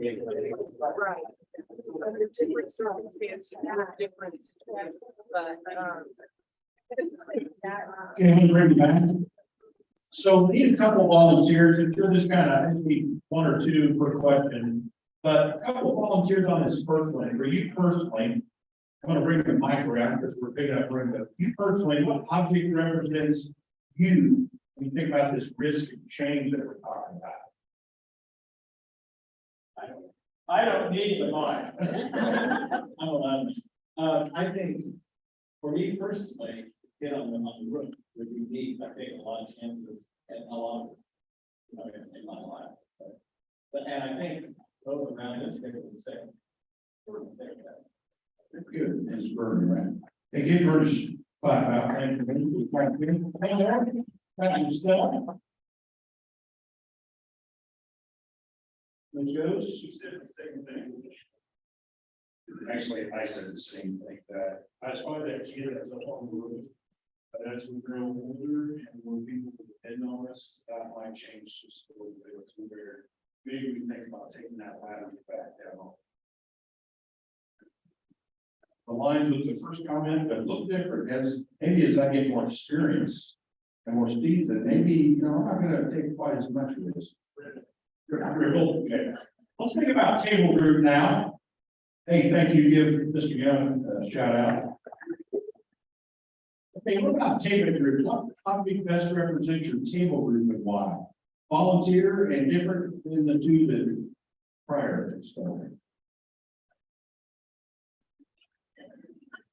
Right. Under different circumstances, different, but, Okay, I'm gonna bring it back. So we need a couple volunteers, if you're just kind of, I just need one or two per question. But a couple volunteers on this first one, for you personally, I'm gonna bring the mic around because we're picking up room, but you personally, what object represents you when you think about this risk of change that we're talking about? I don't need the mic. I'm allowed. I think for me personally, get on the roof would be neat. I take a lot of chances and a lot of, in my life. But and I think those around us get the same. Good, Ms. Burton, right? They give her a clap out. Thank you. Thank you, Stella. Ms. Goes, she said the same thing. Actually, I said the same thing, that I saw that kid as a whole group. But as we grow older and more people depend on us, that might change just a little bit to where maybe we think about taking that ladder back down. aligns with the first comment, but a little different as maybe as I get more experience and more seasoned, maybe, I'm not gonna take quite as much of this. Okay, let's think about table group now. Hey, thank you, give Mr. Young a shout out. Okay, what about table group? How do you best represent your table group and why? Volunteer and different than the two that prior to starting.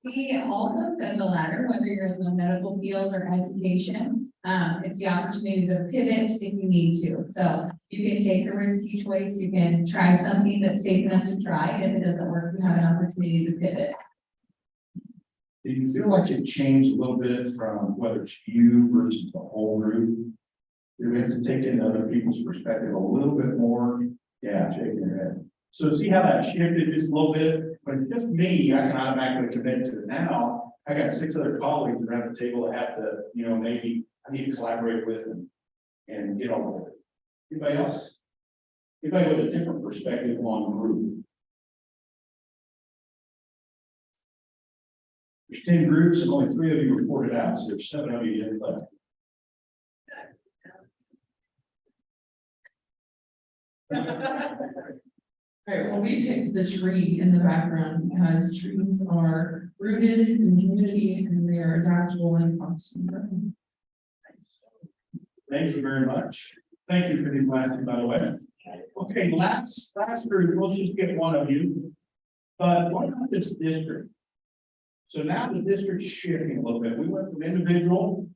We also said the latter, whether you're in the medical field or education, it's the opportunity to pivot if you need to. So you can take a risky choice, you can try something that's safe enough to try, and if it doesn't work, you have an opportunity to pivot. Do you feel like it changed a little bit from whether it's you versus the whole group? Do we have to take in other people's perspective a little bit more? Yeah, shaking your head. So see how that shifted just a little bit? When it's just me, I can automatically commit to it. Now, I got 6 other colleagues around the table that have to, maybe I need to collaborate with and get on with it. Anybody else? Anybody with a different perspective on group? There's 10 groups and only 3 of you reported out, so there's 7 of you in left. All right, well, we picked the tree in the background because trees are rooted in community and they are adaptable and constant. Thank you very much. Thank you for the last, by the way. Okay, last group, we'll just get one of you. But what about this district? So now the district's shifting a little bit. We went from individual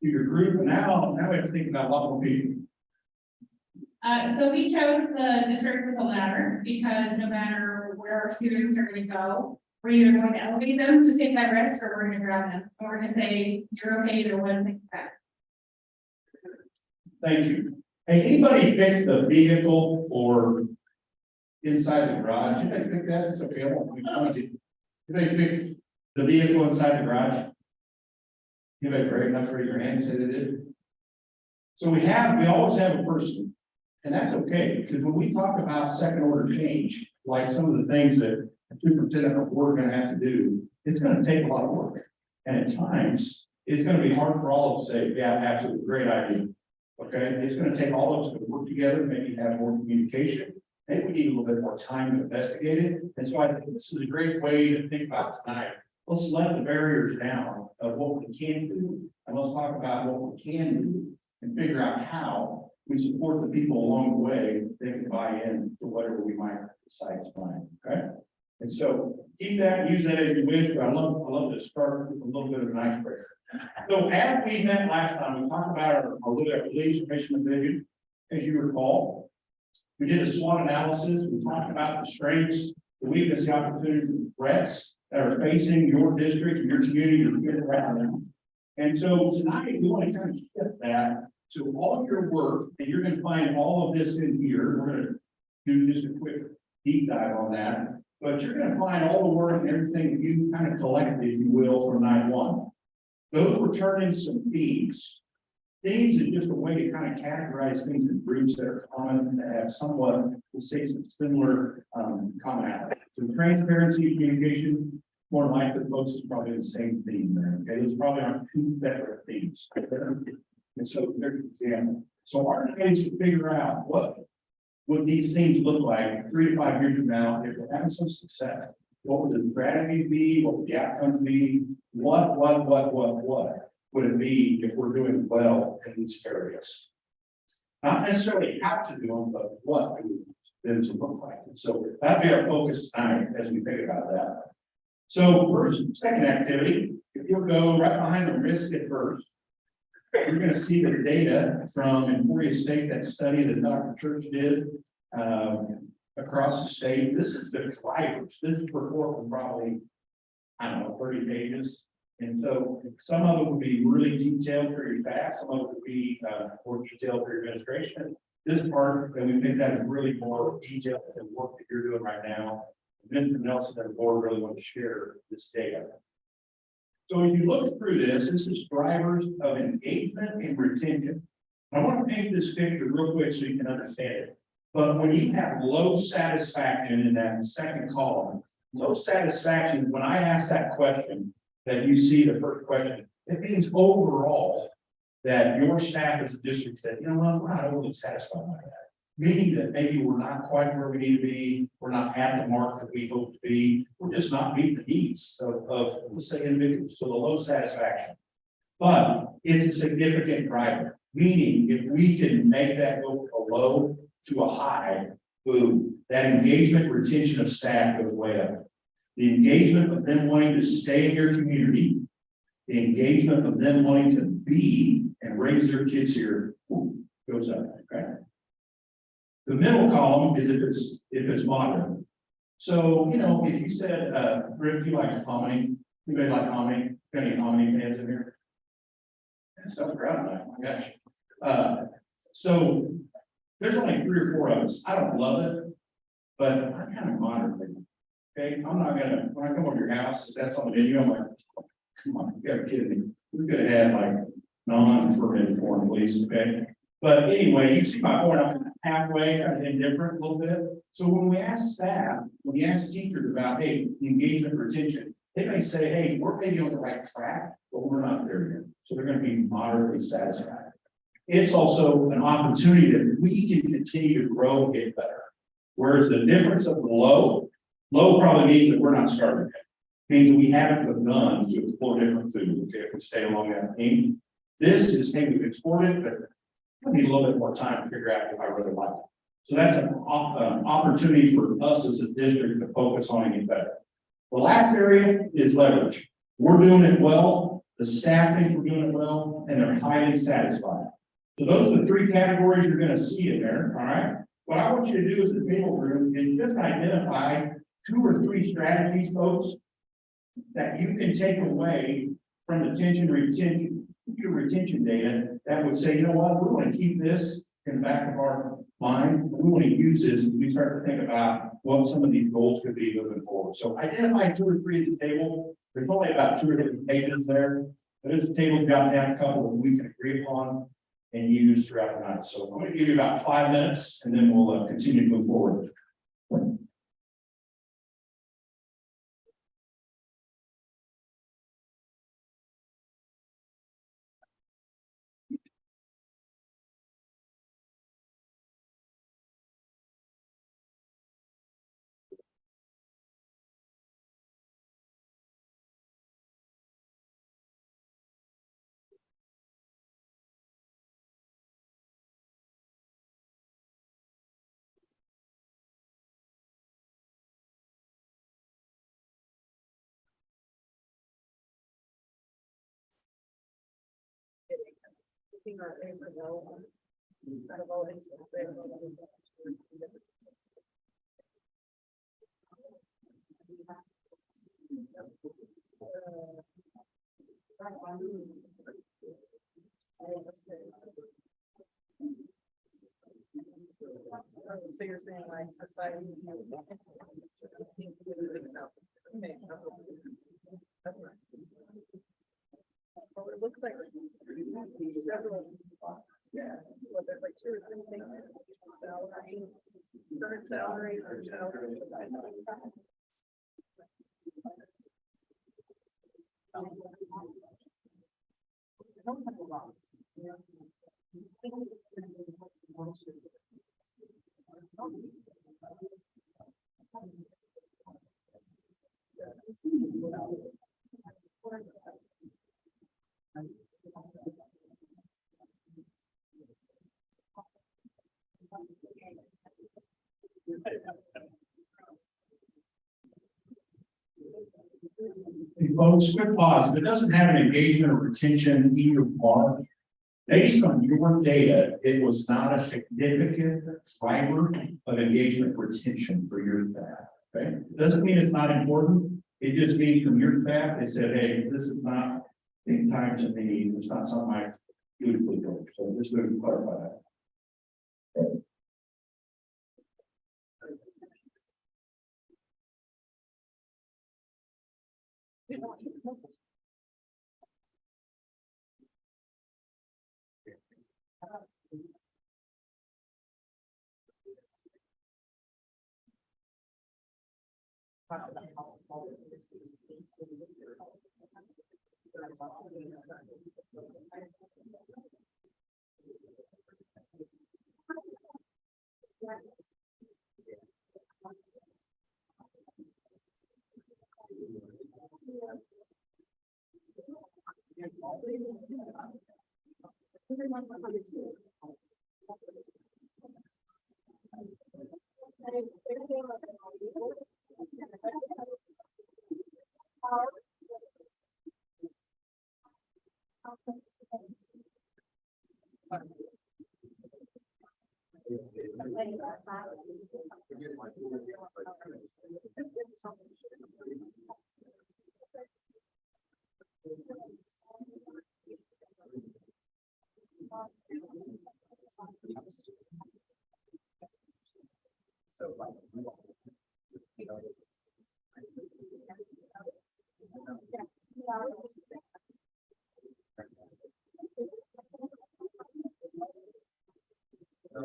to your group, and now we have to think about a lot more people. So we chose the district as a ladder because no matter where our students are going to go, we're either going to elevate them to take that risk or we're going to grab them. Or we're going to say, you're okay either one, think that. Thank you. Hey, anybody pick the vehicle or inside the garage? Anybody pick that? It's okay. I won't be pointed. Anybody pick the vehicle inside the garage? Anybody brave enough to raise your hand and say they did? So we always have a person. And that's okay, because when we talk about second order change, like some of the things that the superintendent or board are going to have to do, it's going to take a lot of work. And at times, it's going to be hard for all of us to say, yeah, absolutely, great idea. Okay, it's going to take all of us to work together, maybe have more communication. Maybe we need a little bit more time to investigate it. And so I think this is a great way to think about tonight. Let's let the barriers down of what we can do, and let's talk about what we can do and figure out how we support the people along the way. They can buy in to whatever we might decide to buy. Okay. And so keep that, use that as you wish, but I love to start with a little bit of an icebreaker. So as we met last time, we talked about our beliefs, mission, and vision. As you recall, we did a SWOT analysis. We talked about the strengths, the weakness, the opportunities, and the threats that are facing your district, your community, your kids around them. And so tonight we want to kind of shift that to all of your work, and you're going to find all of this in here. We're going to do just a quick deep dive on that, but you're going to find all the work and everything that you kind of collected, if you will, from night one. Those were turned into some themes. Themes is just a way to kind of categorize things in groups that are common, that have somewhat, let's say, some similar, commonality. So transparency, communication, more likely folks is probably the same theme there, okay? Those probably aren't two separate themes. And so there's an example. So our job is to figure out what would these things look like 3 to 5 years from now if we're having some success. What would the strategy be? What would the outcomes be? What would it be if we're doing well in these areas? Not necessarily how to do them, but what them to look like. And so that'd be our focus tonight as we think about that. So second activity, if you'll go right behind the risk at first, you're going to see the data from Emporia State, that study that Dr. Church did across the state. This is the drivers. This report was probably, I don't know, 30 pages. And so some of it would be really detailed for your staff, some of it would be more detailed for your administration. This part, and we think that is really more detailed than work that you're doing right now. Mr. Nelson and the board really want to share this data. So when you look through this is drivers of engagement and retention. I want to paint this picture real quick so you can understand it. But when you have low satisfaction in that second column, low satisfaction, when I ask that question, that you see the first question, it means overall that your staff as a district said, you know what, we're not overly satisfied by that. Meaning that maybe we're not quite where we need to be, we're not at the mark that we hope to be, we're just not meeting the needs of let's say individuals, so the low satisfaction. But it's a significant driver, meaning if we can make that go from a low to a high, boom, that engagement retention of staff goes way up. The engagement of them wanting to stay in your community, the engagement of them wanting to be and raise their kids here goes up, okay? The middle column is if it's moderate. So, you know, if you said, Rick, you like comedy, anybody like comedy? Got any comedy fans in here? That stuff's crowded now, my gosh. So there's only 3 or 4 of us. I don't love it, but I'm kind of moderate. Okay, I'm not gonna, when I come over your house, if that's on the video, I'm like, come on, you gotta be kidding me. We could have had like non-fermented corn, please, okay? But anyway, you see my point, I'm halfway, kind of indifferent a little bit. So when we ask staff, when we ask teachers about, hey, the engagement retention, they may say, hey, we're maybe on the right track, but we're not there yet. So they're gonna be moderately satisfied. It's also an opportunity that we can continue to grow and get better. Whereas the difference of the low probably means that we're not starting yet. Means that we haven't begun to explore different foods, okay, if we stay along that theme. This is, hey, we've explored it, but I need a little bit more time to figure out if I really like it. So that's an opportunity for us as a district to focus on and get better. The last area is leverage. We're doing it well, the staff thinks we're doing it well, and they're highly satisfied. So those are the 3 categories you're going to see in there, all right? What I want you to do as a table group is just identify 2 or 3 strategies, folks, that you can take away from the retention data that would say, you know what, we want to keep this in the back of our mind. We want to use this as we start to think about what some of these goals could be moving forward. So identify 2 or 3 at the table. There's only about 2 or 3 pages there. But as a table, jot down a couple that we can agree upon and use throughout the night. So I'm going to give you about 5 minutes and then we'll continue to move forward. So you're saying like society. Well, it looks like several Yeah, whether like two or three things, salary, current salary, or salary. Hey, folks, quick pause. If it doesn't have an engagement or retention either bar, based on your data, it was not a significant driver of engagement retention for your staff. Okay, it doesn't mean it's not important. It just means from your staff, they said, hey, this is not big time to me. It's not something I usually do. So just to clarify that.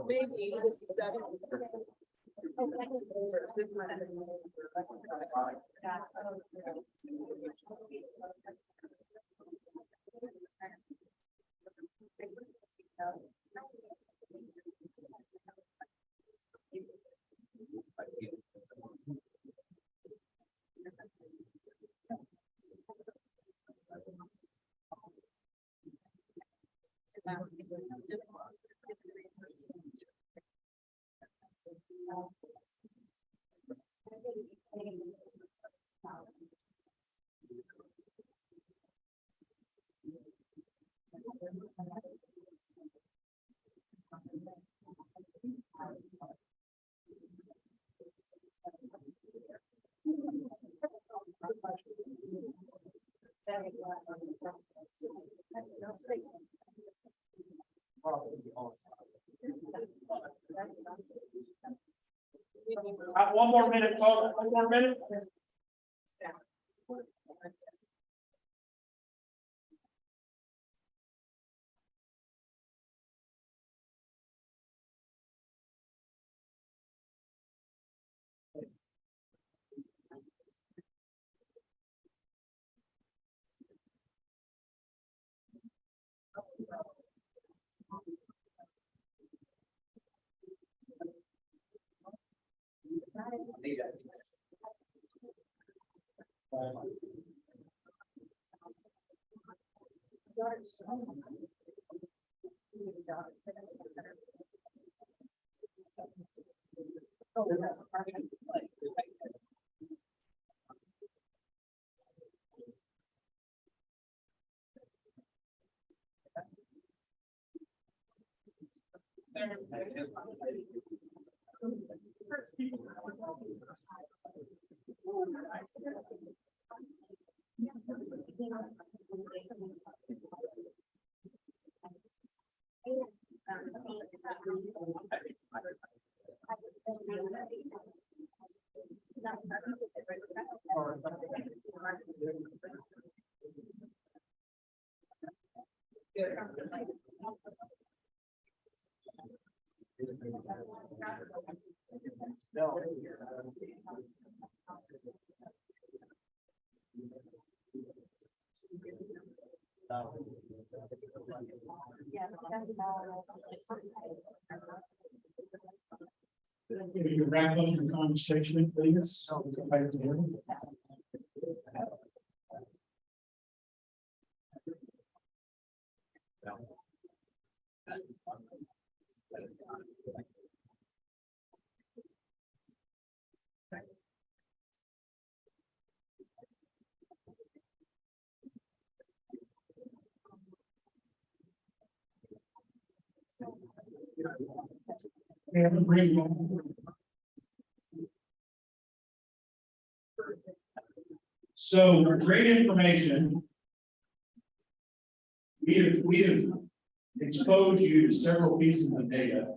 Maybe this study. One more minute, folks. One more minute. If you wrap up your conversation, please. I'll go back to him. So great information. We have exposed you to several pieces of data.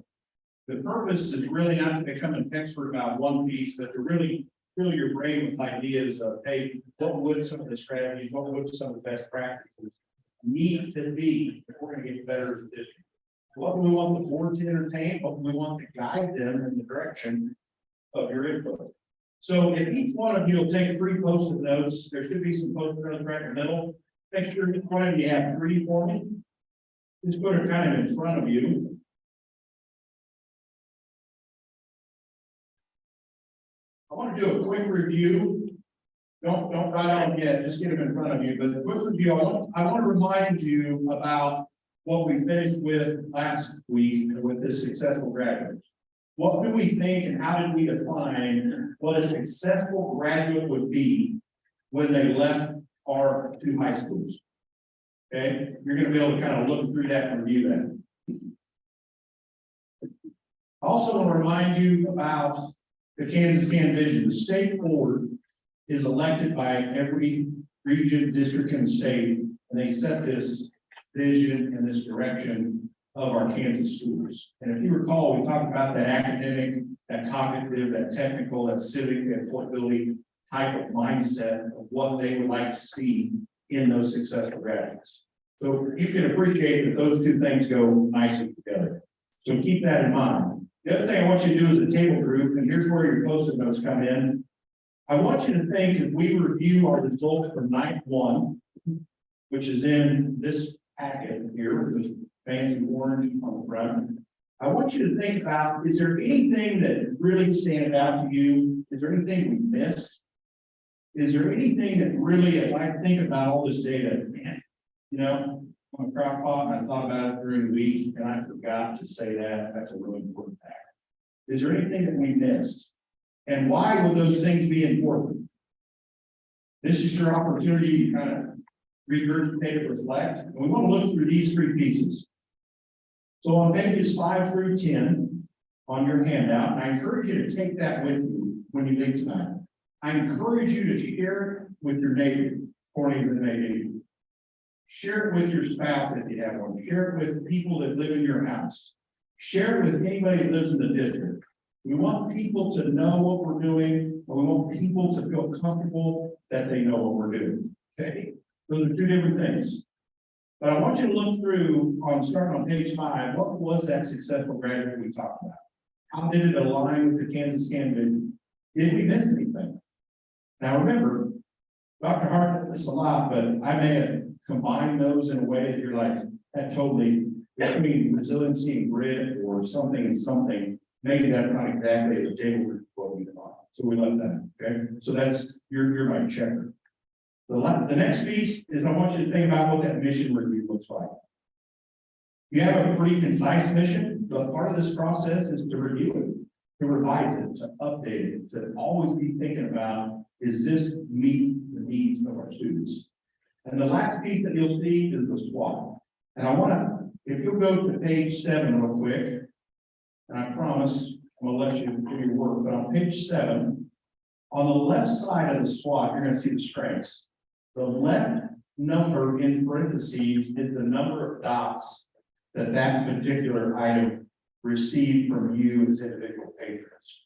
The purpose is really not to become an expert about one piece, but to really fill your brain with ideas of, hey, what would some of the strategies, what would some of the best practices need to be if we're going to get better as a district? What do we want the board to entertain? What do we want to guide them in the direction of your input? So if each one of you will take 3 post-it notes, there should be some post-it notes right in the middle. Make sure each one of you have 3 for me. Just put it kind of in front of you. I want to do a quick review. Don't write on yet, just get them in front of you. But a quick review, I want to remind you about what we finished with last week with this successful graduate. What do we think and how did we define what a successful graduate would be when they left our 2 high schools? Okay, you're going to be able to kind of look through that and review that. I also want to remind you about the Kansas Can Vision. The state board is elected by every region, district, and state, and they set this vision and this direction of our Kansas schools. And if you recall, we talked about that academic, that cognitive, that technical, that civic, and portability type of mindset of what they would like to see in those successful graduates. So you can appreciate that those 2 things go nicely together. So keep that in mind. The other thing I want you to do is a table group, and here's where your post-it notes come in. I want you to think as we review our results from night 1, which is in this packet here with this fancy orange on the front. I want you to think about, is there anything that really stands out to you? Is there anything we missed? Is there anything that really, as I think about all this data, man, you know, I'm a crock pot and I thought about it during the week and I forgot to say that. That's a really important fact. Is there anything that we missed? And why will those things be important? This is your opportunity to kind of regurgitate and reflect. And we want to look through these 3 pieces. So on pages 5 through 10 on your handout, and I encourage you to take that with you when you leave tonight. I encourage you to share it with your neighbor, corny as it may be. Share it with your spouse if you have one. Share it with people that live in your house. Share it with anybody that lives in the district. We want people to know what we're doing, and we want people to feel comfortable that they know what we're doing. Okay? Those are 2 different things. But I want you to look through, starting on page 5, what was that successful graduate we talked about? How did it align with the Kansas Can Vision? Did we miss anything? Now remember, Dr. Hart did this a lot, but I may have combined those in a way that you're like, that totally, between resiliency and grit or something and something, maybe that's not exactly the table we're quoting on. So we left that, okay? So that's, you're my checker. The next piece is I want you to think about what that mission review looks like. You have a pretty concise mission, but part of this process is to review it, to revise it, to update it, to always be thinking about, is this meet the needs of our students? And the last piece that you'll see is the SWOT. And I want to, if you'll go to page 7 real quick, and I promise I'm going to let you do your work, but on page 7, on the left side of the SWOT, you're going to see the strengths. The left number in parentheses is the number of dots that that particular item received from you as individual patrons.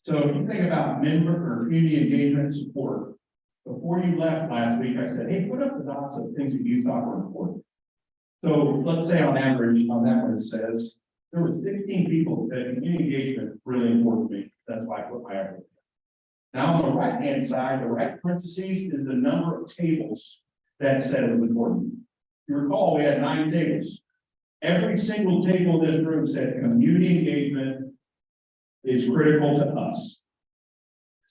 So if you think about member or community engagement and support, before you left last week, I said, hey, put up the dots of things that you thought were important. So let's say on average, on that one it says, there were 16 people that community engagement really important to me. That's why I put my effort. Now on the right-hand side, the right parentheses is the number of tables that said it was important. You recall we had 9 tables. Every single table in this room said community engagement is critical to us.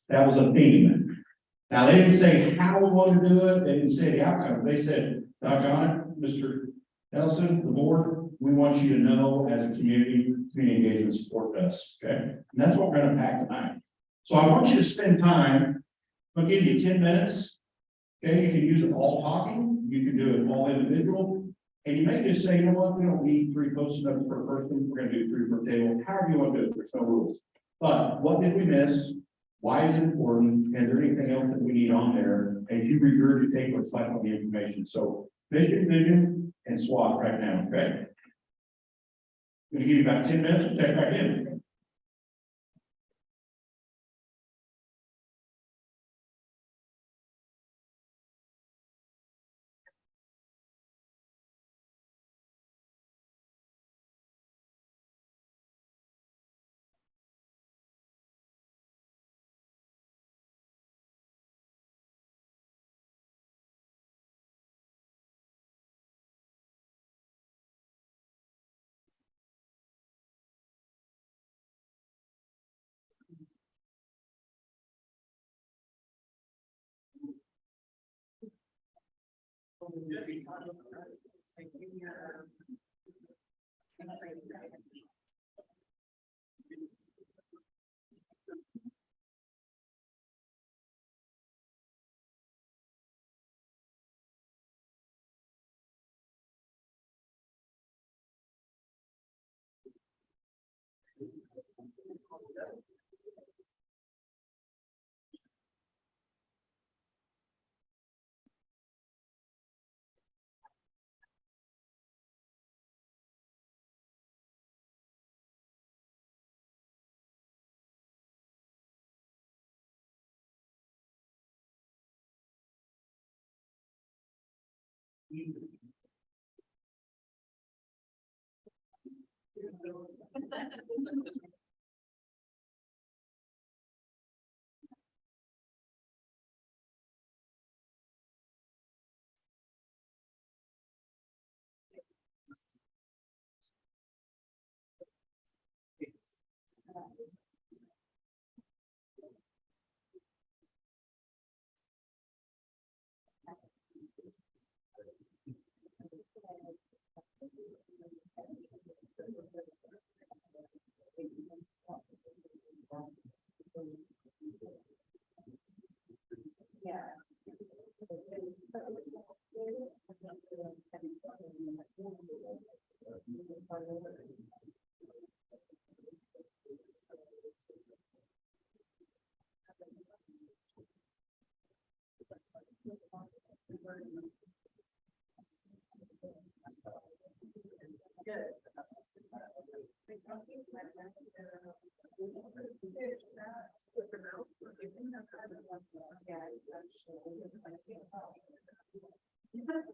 That was a theme. Now, they didn't say how we want to do it, they didn't say the outcome, they said, doggone it, Mr. Nelson, the board, we want you to know as a community engagement support us, okay? And that's what we're gonna pack tonight. So I want you to spend time, I'll give you 10 minutes. Okay, you can use it all talking, you can do it all individual, and you may just say, you know what, we don't need 3 post notes per person, we're gonna do 3 per table, however you want to do it, there's no rules. But what did we miss? Why is it important? Is there anything else that we need on there? And you regurgitate what's left on the information. So vision, and SWOT right now, okay? I'm gonna give you about 10 minutes to check back in.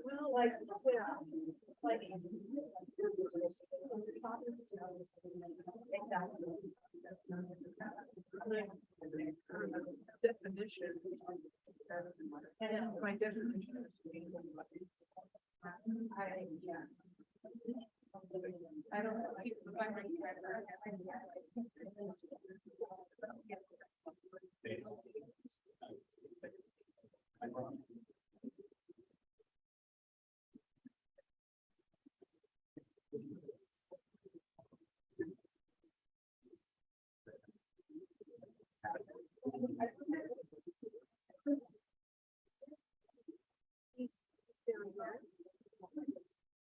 Well, like, yeah, like. Definition. And my definition is. I don't know.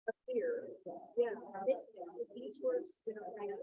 Up here, yeah, it's, these words, you know, kind of.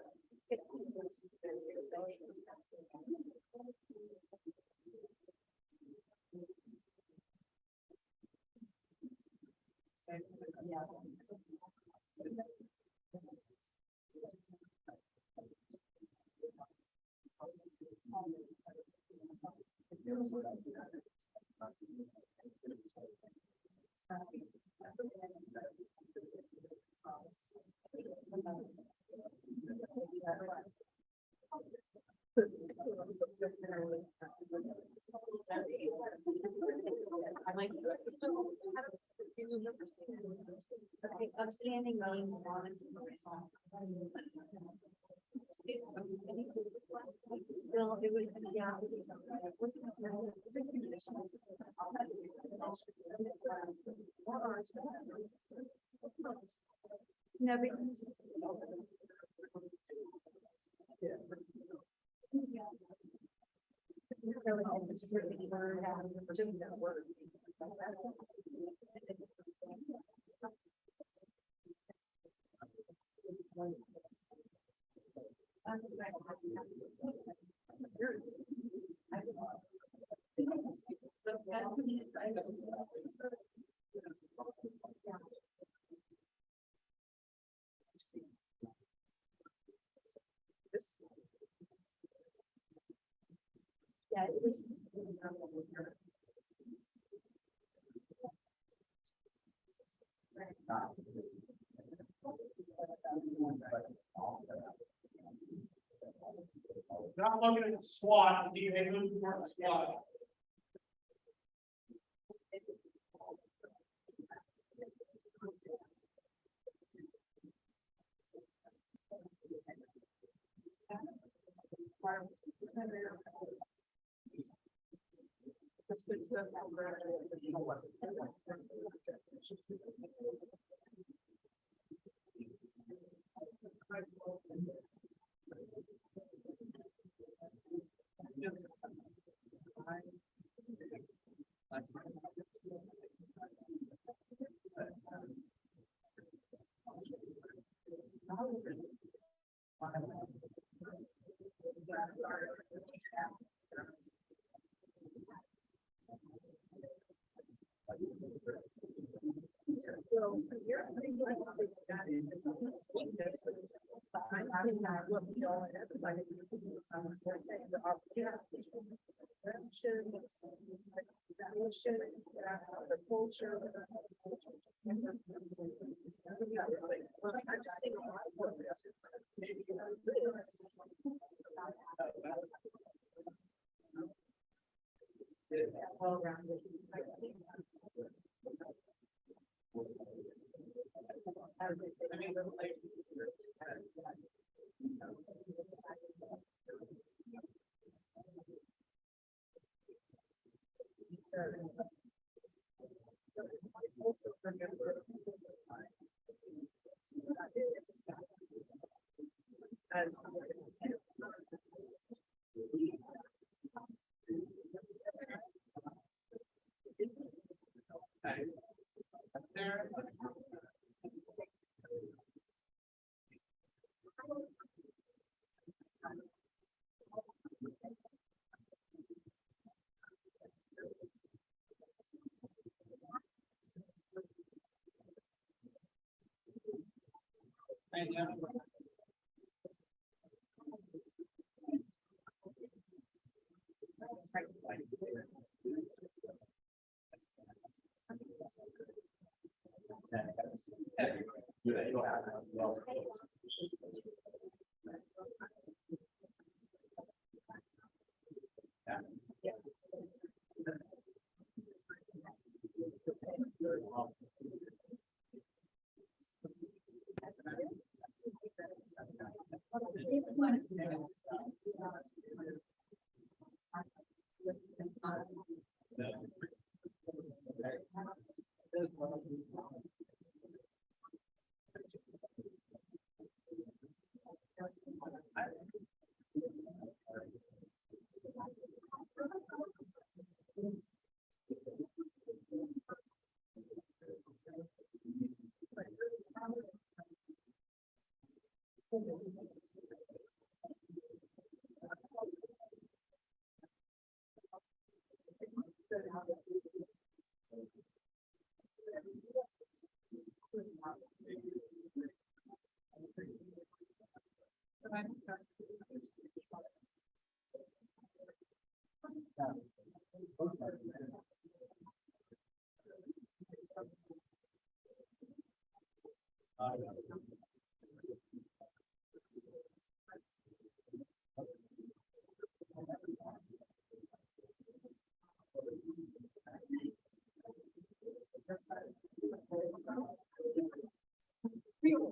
I like. Okay, upstanding meaning wanted to myself. Well, it was, yeah. No, yeah, it was. Not looking at the SWOT, do you have a more SWOT? The successful graduate. Well, so you're pretty much like that in this weaknesses. I'm seeing that what we all have, like, some sort of the opportunity. Friendships, evaluation, the culture. Well, I'm just seeing a lot of work. Maybe this. Well-rounded. Also remember as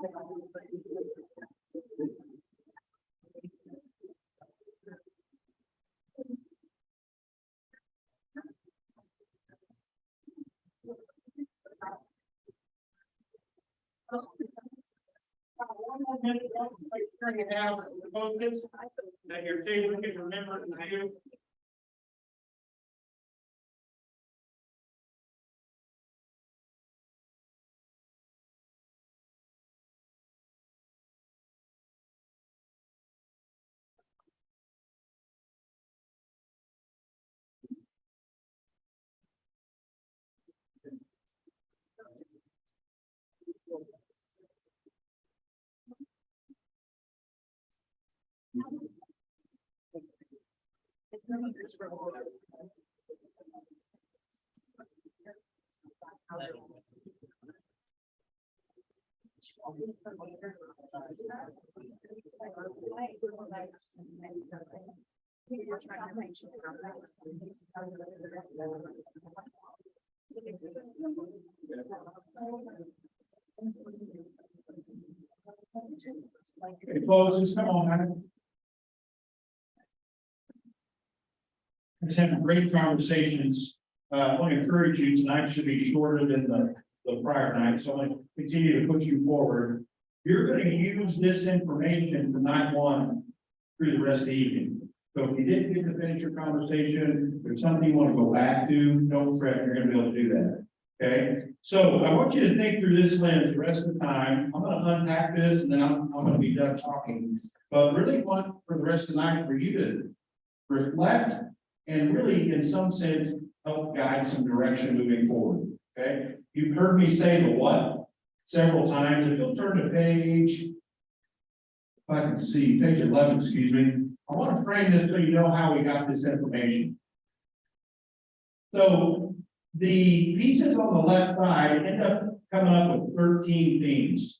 Turn it down, the focus, that your table can remember to do. Okay, folks, just come on, man. Just having great conversations. I want to encourage you, tonight should be shorter than the prior night, so I want to continue to push you forward. You're going to use this information from night one through the rest of the evening. So if you didn't get to finish your conversation, there's something you want to go back to, don't fret, you're going to be able to do that. Okay, so I want you to think through this lens the rest of the time. I'm going to unpack this and then I'm going to be done talking. But really want for the rest of the night for you to reflect and really, in some sense, help guide some direction moving forward. Okay, you've heard me say the what several times. If you'll turn to page, if I can see, page 11, excuse me. I want to frame this so you know how we got this information. So the pieces on the left side end up coming up with 13 themes.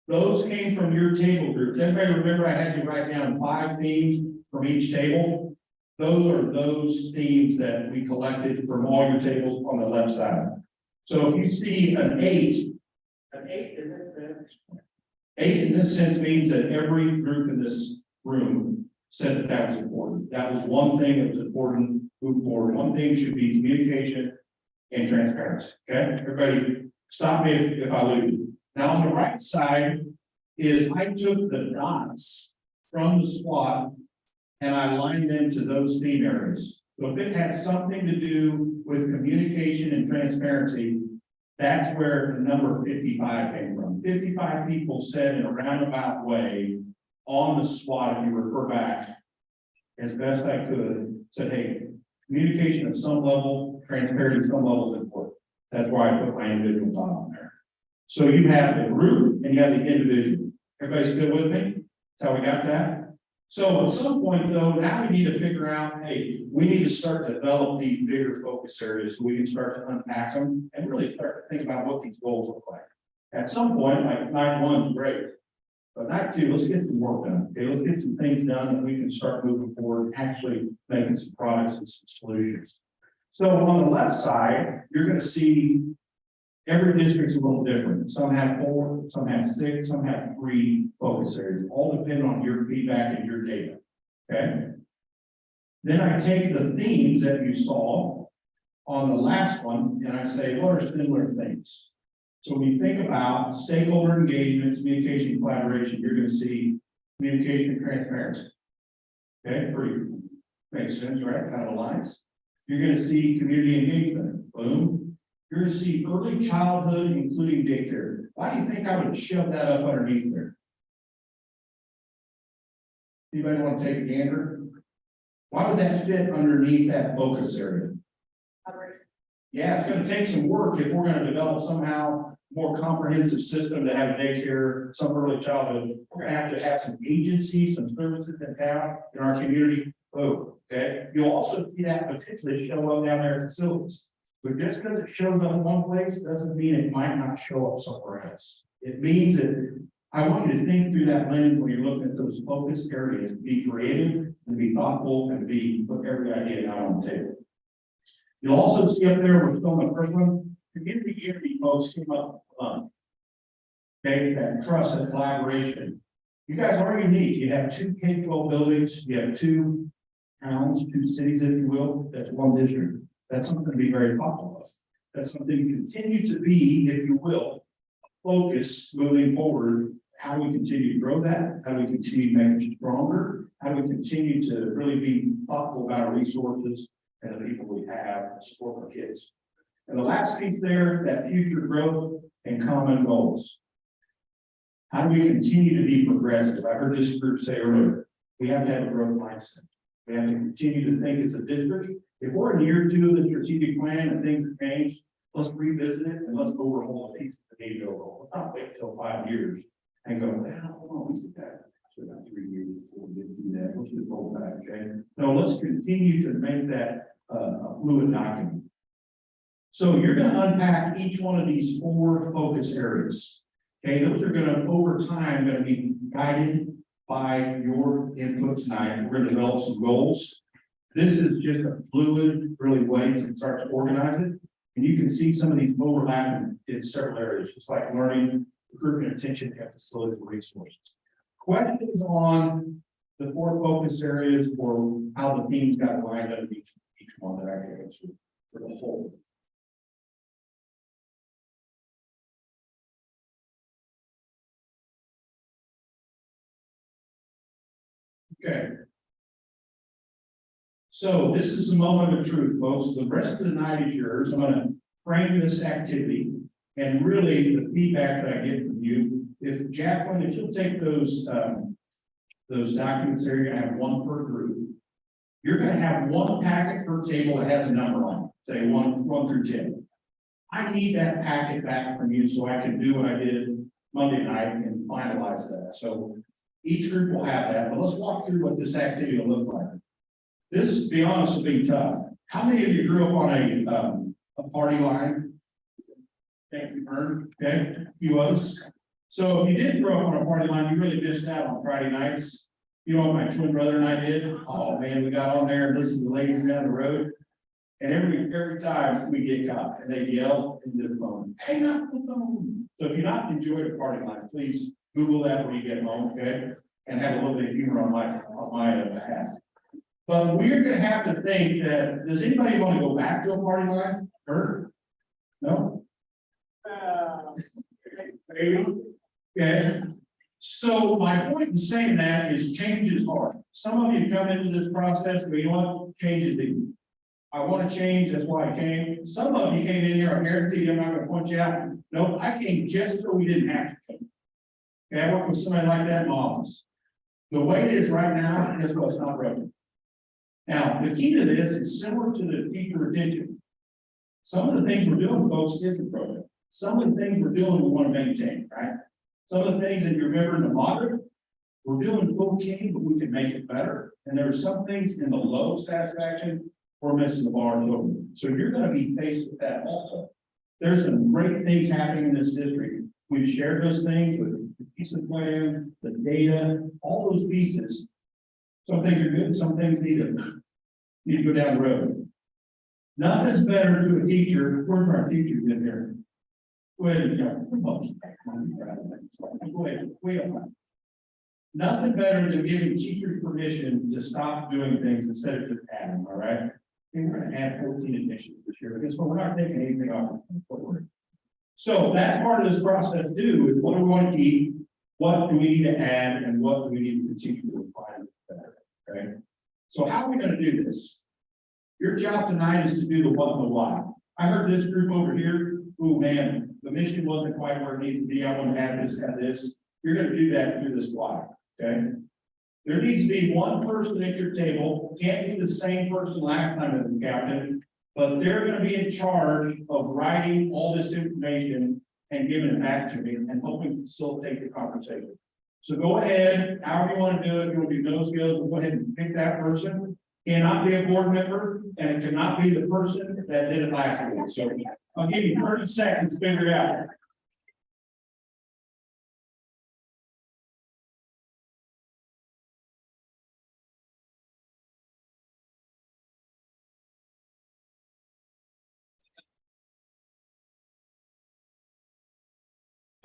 Those came from your table groups. Everybody remember I had you write down 5 themes from each table? Those are those themes that we collected from all your tables on the left side. So if you see an 8 in this sense means that every group in this room said that that was important. That was one thing that was important moving forward. One thing should be communication and transparency. Okay, everybody stop me if I lose you. Now on the right side is I took the dots from the SWOT and I aligned them to those theme areas. So if it had something to do with communication and transparency, that's where the number 55 came from. 55 people said in a roundabout way on the SWOT, if you refer back, as best I could, said, hey, communication at some level, transparency at some level is important. That's why I put my individual dot on there. So you have the group and you have the individual. Everybody still with me? That's how we got that. So at some point though, now we need to figure out, hey, we need to start to develop these bigger focus areas so we can start to unpack them and really start to think about what these goals look like. At some point, like night 1 is great. But night 2, let's get some work done. Okay, let's get some things done that we can start moving forward, actually making some products and some solutions. So on the left side, you're going to see every district's a little different. Some have 4, some have 6, some have 3 focus areas, all depend on your feedback and your data. Okay. Then I take the themes that you saw on the last one and I say, what are similar things? So when you think about stakeholder engagement, communication, collaboration, you're going to see communication and transparency. Okay, pretty makes sense, right? Kind of aligns. You're going to see community engagement. Boom. You're going to see early childhood, including daycare. Why do you think I would shove that up underneath there? Anybody want to take a gander? Why would that fit underneath that focus area? Yeah, it's going to take some work if we're going to develop somehow more comprehensive system to have daycare, some early childhood. We're going to have some agencies, some services in town, in our community. Oh, okay. You'll also see that potentially show up down there at facilities. But just because it shows up in one place doesn't mean it might not show up somewhere else. It means that I want you to think through that lens when you're looking at those focus areas, be creative and be thoughtful and put every idea out on the table. You'll also see up there, we're still on the first one, community unity folks came up. Okay, that trust and collaboration. You guys are unique. You have two K-12 buildings, you have two towns, two cities, if you will, that's one district. That's something to be very thoughtful of. That's something to continue to be, if you will, focus moving forward. How do we continue to grow that? How do we continue to make it stronger? How do we continue to really be thoughtful about our resources and the people we have to support our kids? And the last piece there, that future growth and common goals. How do we continue to be progressive? I heard this group say earlier, we have to have a growth mindset. We have to continue to think as a district. If we're in year 2 of the strategic plan and things have changed, let's revisit it and let's overhaul the pieces that need to overhaul. Let's not wait till 5 years and go, well, we did that. So about 3 years before we did do that. Let's just roll back, okay? No, let's continue to make that a fluid document. So you're going to unpack each one of these 4 focus areas. Okay, those are going to, over time, going to be guided by your input tonight. We're going to develop some goals. This is just a fluid, really way to start to organize it. And you can see some of these overlapping in several areas, just like learning, recruitment, attention, and facility resources. Questions on the 4 focus areas or how the themes got lined up each one that I can answer for the whole. Okay. So this is the moment of truth, folks. The rest of the night is yours. I'm going to frame this activity and really the feedback that I get from you. If Jacqueline, if you'll take those documents there, you're going to have 1 per group. You're going to have 1 packet per table that has a number on it, say 1 through 10. I need that packet back from you so I can do what I did Monday night and finalize that. So each group will have that, but let's walk through what this activity will look like. This, to be honest, will be tough. How many of you grew up on a party line? Thank you, Vern. Okay, a few of us. So if you didn't grow up on a party line, you really missed out on Friday nights. You know what my twin brother and I did? Oh man, we got on there and listened to the ladies down the road. And every time we get caught and they yell into the phone, hang up the phone. So if you're not enjoying a party line, please Google that when you get home, okay? And have a little bit of humor on my behalf. But we're gonna have to think that, does anybody want to go back to a party line? Kurt? No? Maybe. Okay. So my point in saying that is change is hard. Some of you come into this process, but you know what? Change is easy. I want to change, that's why I came. Some of you came in here, I guarantee you, I'm not gonna point you out. No, I came just so we didn't have to change. Okay, I work with somebody like that in my office. The way it is right now, guess what? It's not broken. Now, the key to this is similar to the teacher retention. Some of the things we're doing, folks, isn't broken. Some of the things we're doing, we want to maintain, right? Some of the things that you remember in the moderate, we're doing okay, but we can make it better. And there are some things in the low satisfaction, we're missing the bar totally. So you're going to be faced with that also. There's some great things happening in this district. We've shared those things with the piece of plan, the data, all those pieces. Some things are good, some things need to go down the road. Nothing's better to a teacher. Where's our teachers in here? Go ahead and go ahead. Nothing better than giving teachers permission to stop doing things instead of just adding, all right? And we're gonna add 14 admissions this year, because we're not taking anything off. So that's part of this process too, is what do we want to keep, what do we need to add, and what do we need to continue to refine better, okay? So how are we gonna do this? Your job tonight is to do the what and the why. I heard this group over here, oh man, the mission wasn't quite where it needed to be, I want to add this, add this. You're gonna do that through this why, okay? There needs to be 1 person at your table, can't be the same person last time as the captain, but they're gonna be in charge of writing all this information and giving it back to me and helping facilitate the conversation. So go ahead, however you want to do it, you want to do no skills, we'll go ahead and pick that person. Cannot be a board member, and it cannot be the person that did it last week. So I'll give you 30 seconds to figure it out.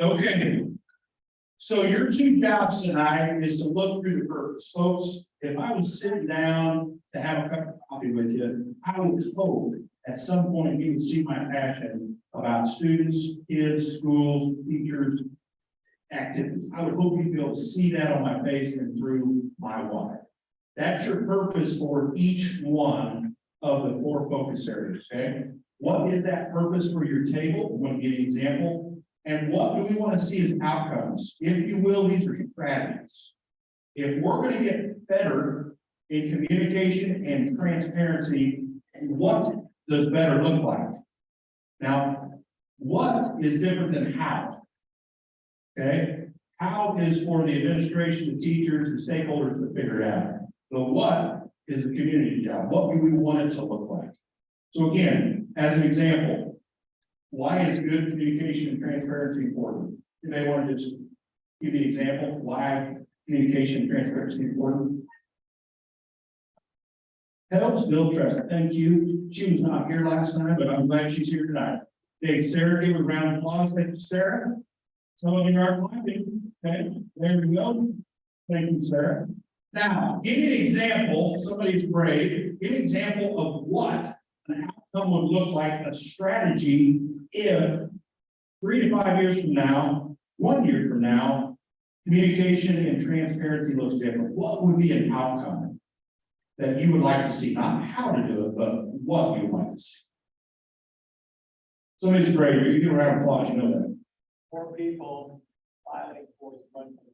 Okay, So your two jobs tonight is to look through the purpose. Folks, if I was sitting down to have a cup of coffee with you, I would hope at some point you would see my passion about students, kids, schools, teachers, activities. I would hope you'd be able to see that on my face and through my why. That's your purpose for each one of the 4 focus areas, okay? What is that purpose for your table? I'm going to give you an example. And what do we want to see as outcomes? If you will, these are strategies. If we're going to get better in communication and transparency, what does better look like? Now, what is different than how? Okay, how is for the administration, the teachers, the stakeholders to figure it out. The what is the community job. What do we want it to look like? So again, as an example, why is good communication and transparency important? You may want to just give me an example why communication and transparency is important. Helps build trust. Thank you. She was not here last time, but I'm glad she's here tonight. Hey, Sarah, give her a round of applause. Thank you, Sarah. Some of you are clapping. Okay, there we go. Thank you, Sarah. Now, give me an example. Somebody's brave. Give me an example of what an outcome would look like, a strategy if 3 to 5 years from now, 1 year from now, communication and transparency looks different. What would be an outcome that you would like to see? Not how to do it, but what you would like to see. Somebody's brave. You give a round of applause. You know that. More people filing for the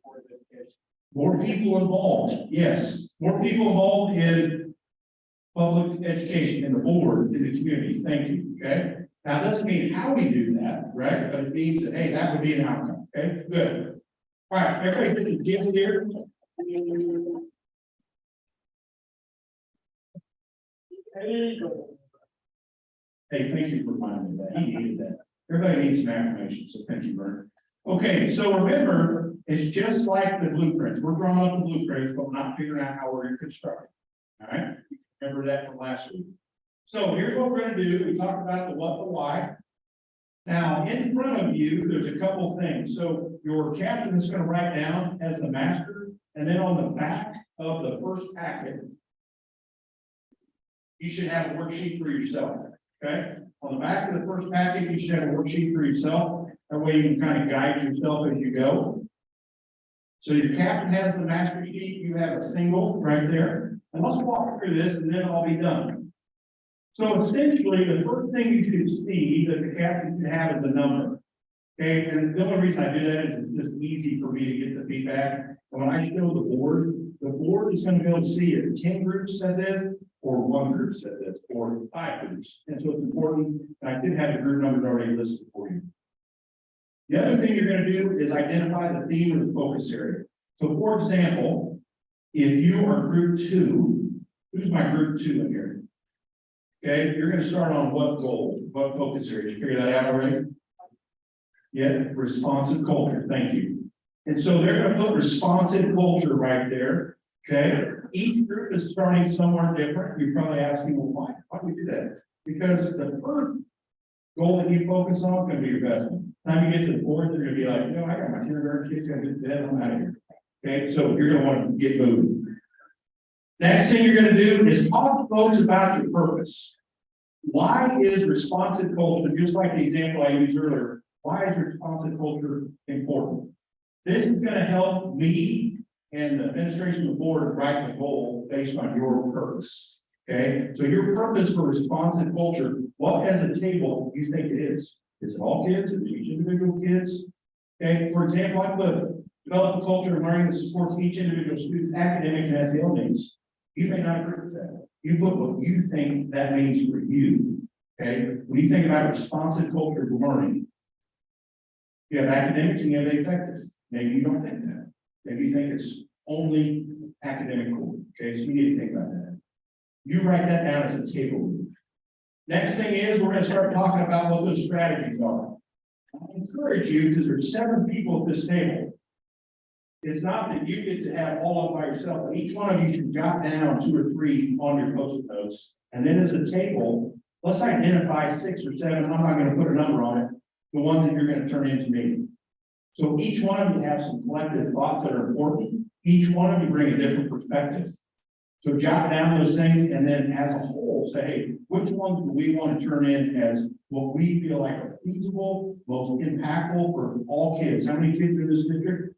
Board of Education. More people involved. Yes, more people involved in public education, in the board, in the community. Thank you. Okay. Now, it doesn't mean how we do that, right? But it means that, hey, that would be an outcome. Okay, good. All right, everybody get the gist here. Hey, thank you for reminding me of that. He needed that. Everybody needs some affirmation, so thank you, Bert. Okay, so remember, it's just like the blueprints. We're drawing up the blueprints, but we're not figuring out how we're going to construct it. All right, remember that from last week. So here's what we're going to do. We talked about the what, the why. Now, in front of you, there's a couple things. So your captain is going to write down as the master, and then on the back of the first packet, you should have a worksheet for yourself. Okay, on the back of the first packet, you should have a worksheet for yourself. That way you can kind of guide yourself as you go. So your captain has the master sheet, you have a single right there. And let's walk through this and then I'll be done. So essentially, the first thing you should see that the captain can have is a number. Okay, and the only reason I do that is it's just easy for me to get the feedback. And when I show the board is going to be able to see if 10 groups said this, or 1 group said this, or 5 groups. And so it's important, and I did have the group numbers already listed for you. The other thing you're going to do is identify the theme of the focus area. So for example, if you are group 2, who's my group 2 in here? Okay, you're going to start on what goal, what focus area? Did you figure that out already? Yeah, responsive culture, thank you. And so they're going to put responsive culture right there. Okay, each group is starting somewhere different. You're probably asking, well, why do we do that? Because the first goal that you focus on is going to be your best one. Time you get to the fourth, they're going to be like, I got my kindergarten kids, got to get to bed, I'm out of here. Okay, so you're going to want to get moving. Next thing you're going to do is talk to folks about your purpose. Why is responsive culture, just like the example I used earlier, why is responsive culture important? This is going to help me and the administration of the board write the goal based on your purpose. Okay, so your purpose for responsive culture, what as a table you think it is? Is it all kids? Is it each individual kids? Okay, for example, I put develop a culture of learning that supports each individual student's academic and SEL needs. You may not agree with that. You put what you think that means for you. Okay, when you think about responsive culture of learning, you have academics and you have effective. Maybe you don't think that. Maybe you think it's only academic core. Okay, so you need to think about that. You write that down as a table. Next thing is we're going to start talking about what those strategies are. I encourage you, because there's 7 people at this table. It's not that you get to have all of them by yourself, but each one of you should jot down 2 or 3 on your post-it notes. And then as a table, let's identify 6 or 7. I'm not going to put a number on it. The ones that you're going to turn into me. So each one of you have some collective thoughts that are important. Each one of you bring a different perspective. So jot down those things and then as a whole, say, hey, which ones do we want to turn in as what we feel like are feasible, most impactful for all kids? How many kids in this district?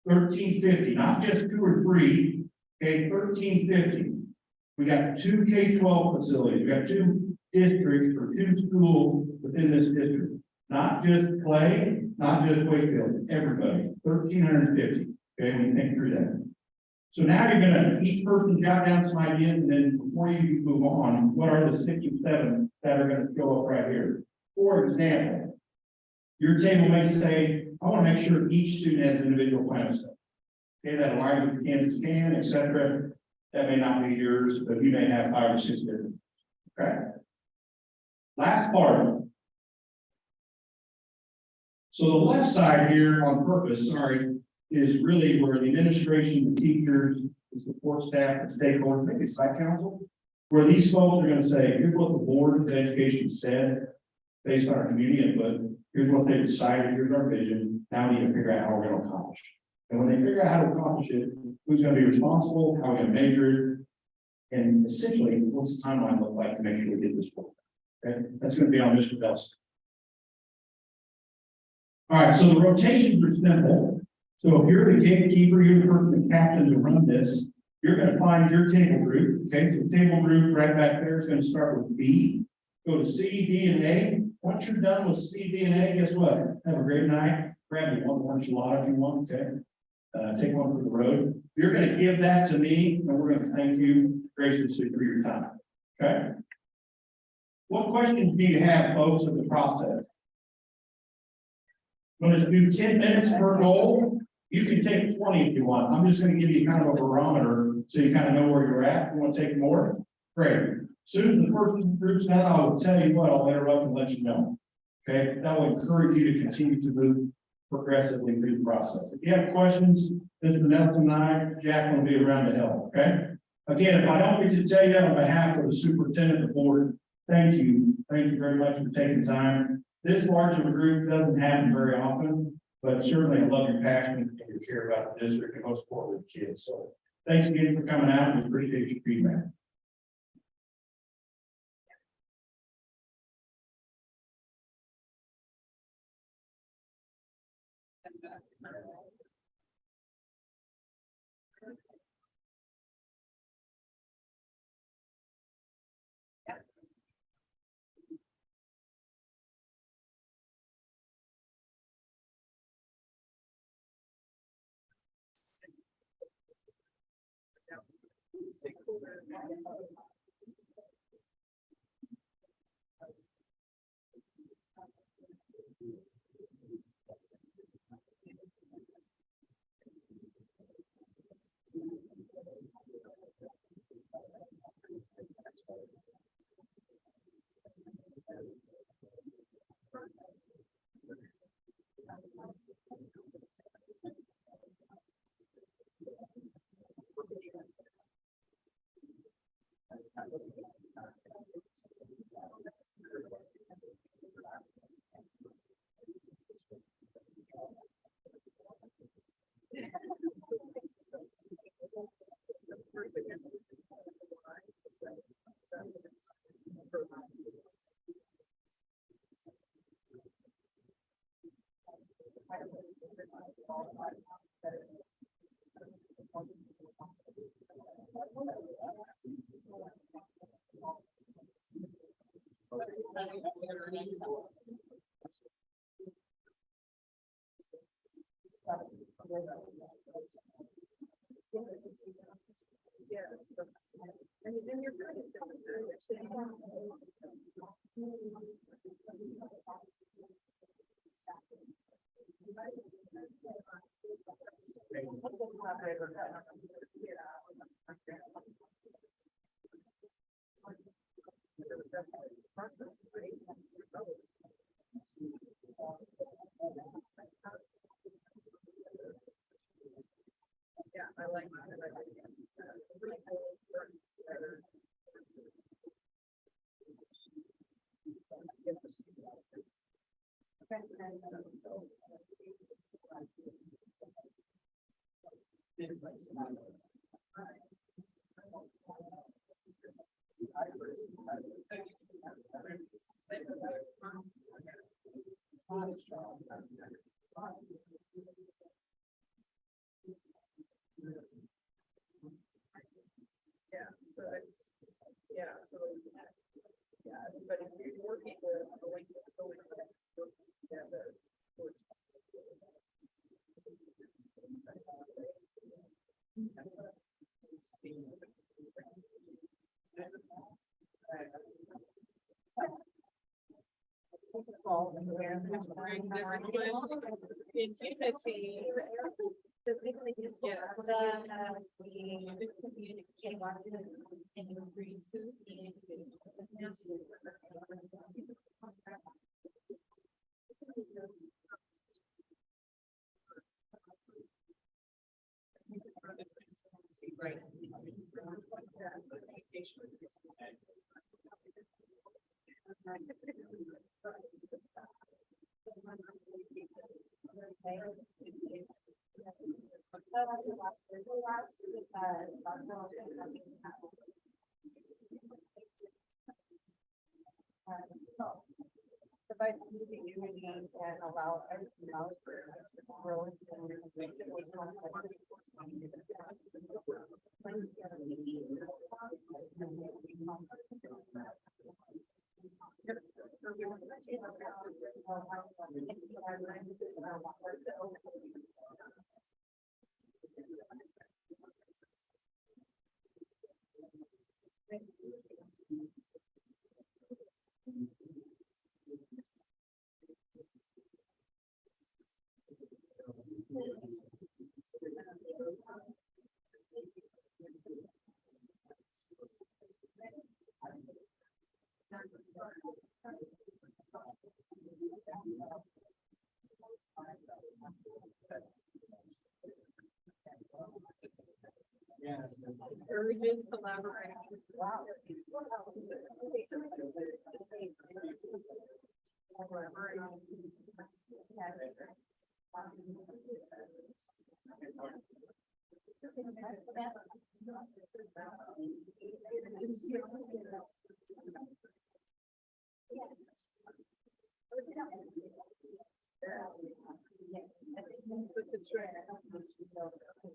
1350, not just 2 or 3, okay, 1350. We got 2 K-12 facilities, we got 2 districts or 2 schools within this district. Not just Clay, not just Wakefield, everybody, 1,350, okay, when you think through that. So now you're gonna, each person jot down some ideas, and then before you move on, what are the 6 or 7 that are gonna show up right here? For example, your table may say, I want to make sure each student has individual plan of study. Okay, that aligns with Kansas Can, et cetera. That may not be yours, but you may have 5 or 6 different. Okay. Last part. So the left side here on purpose, sorry, is really where the administration, the teachers, the support staff, the stakeholders, maybe site council, where these folks are going to say, here's what the board of education said based on our community input. Here's what they decided, here's our vision. Now we need to figure out how we're going to accomplish it. And when they figure out how to accomplish it, who's going to be responsible, how we're going to measure it, and essentially, what's the timeline look like to make sure we get this work? Okay, that's going to be on Mr. Bell's. All right, so the rotations are simple. So if you're the gatekeeper, you're the person, the captain to run this, you're going to find your table group. Okay, so table group right back there is going to start with B, go to C, D, and A. Once you're done with C, D, and A, guess what? Have a great night. Grab me one more enchilada if you want, okay? Take one for the road. You're going to give that to me, and we're going to thank you graciously for your time, okay? What questions do you have, folks, of the process? I'm going to do 10 minutes per goal. You can take 20 if you want. I'm just going to give you kind of a barometer so you kind of know where you're at. If you want to take more? Great. As soon as the first group's done, I'll tell you what, I'll interrupt and let you know. Okay, that will encourage you to continue to move progressively through the process. If you have questions, Mr. Nelson and I, Jack will be around to help. Okay. Again, if I don't get to tell you on behalf of the superintendent, the board, thank you. Thank you very much for taking time. This large of a group doesn't happen very often, but certainly I love your passion and your care about the district and most importantly the kids. So thanks again for coming out and we appreciate your feedback. Stakeholder. Yes, that's, and you're right, you're saying. Yeah, I like that. Okay. Yeah, so it's, yeah, so. Yeah, but if you're working with, going together. Solve and where which bring different in unity. Yes. Right. Provide unity and allow everything else for growth urges collaboration. Wow.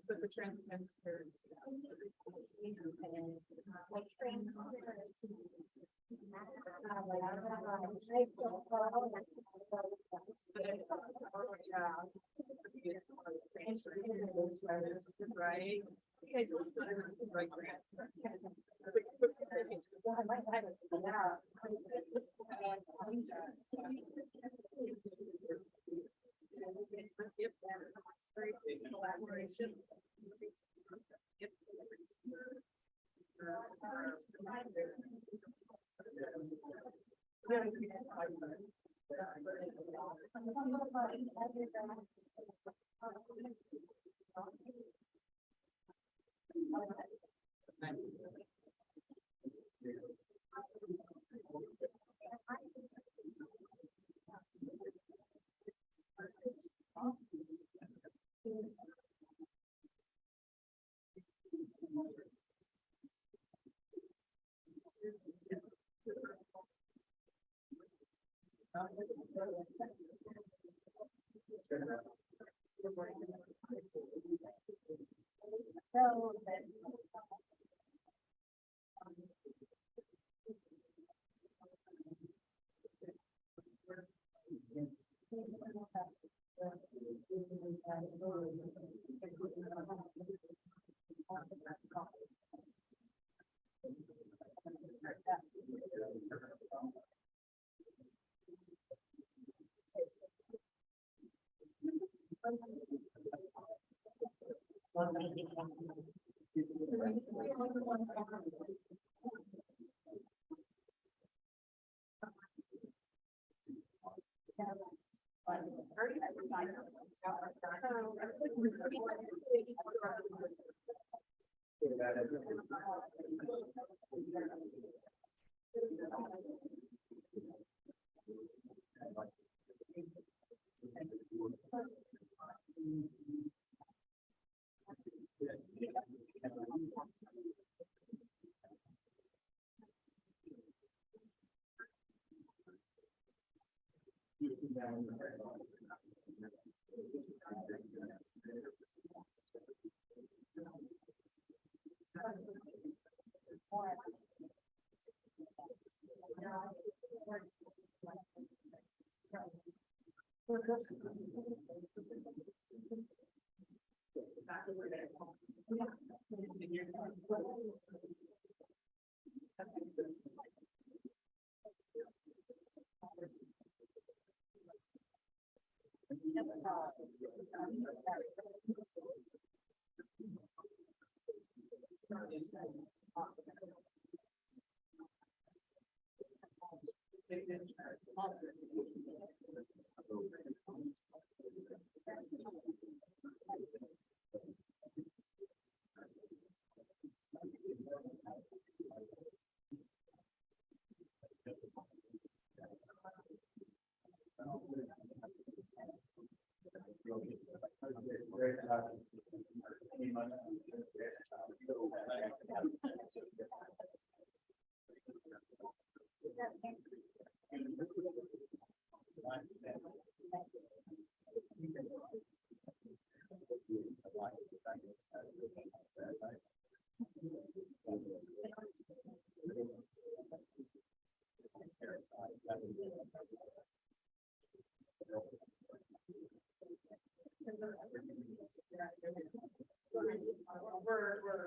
Put the transparency. Right. Right. Collaboration.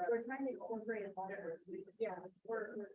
We're trying to incorporate a lot of, yeah, we're.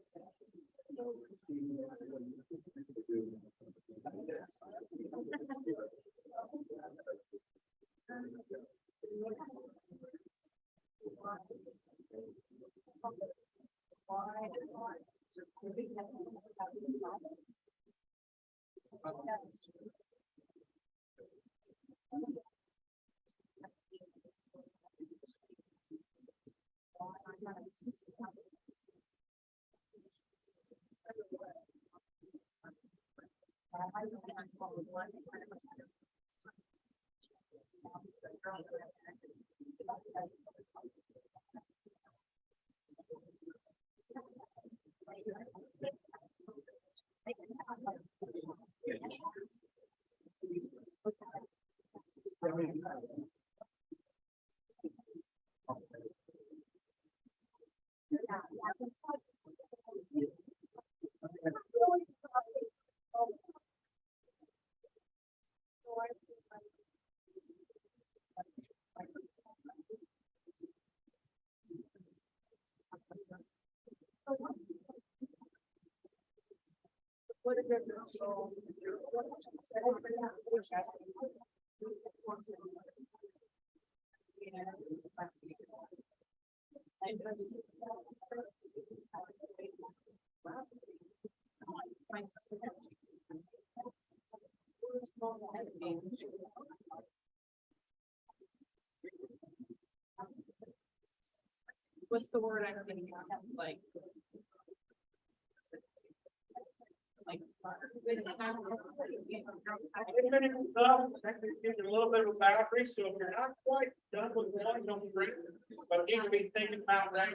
What is it? What's the word I'm thinking of, like? Like. Give you a little bit of a boundary, so if you're not quite done with one, don't break. But you can be thinking about that.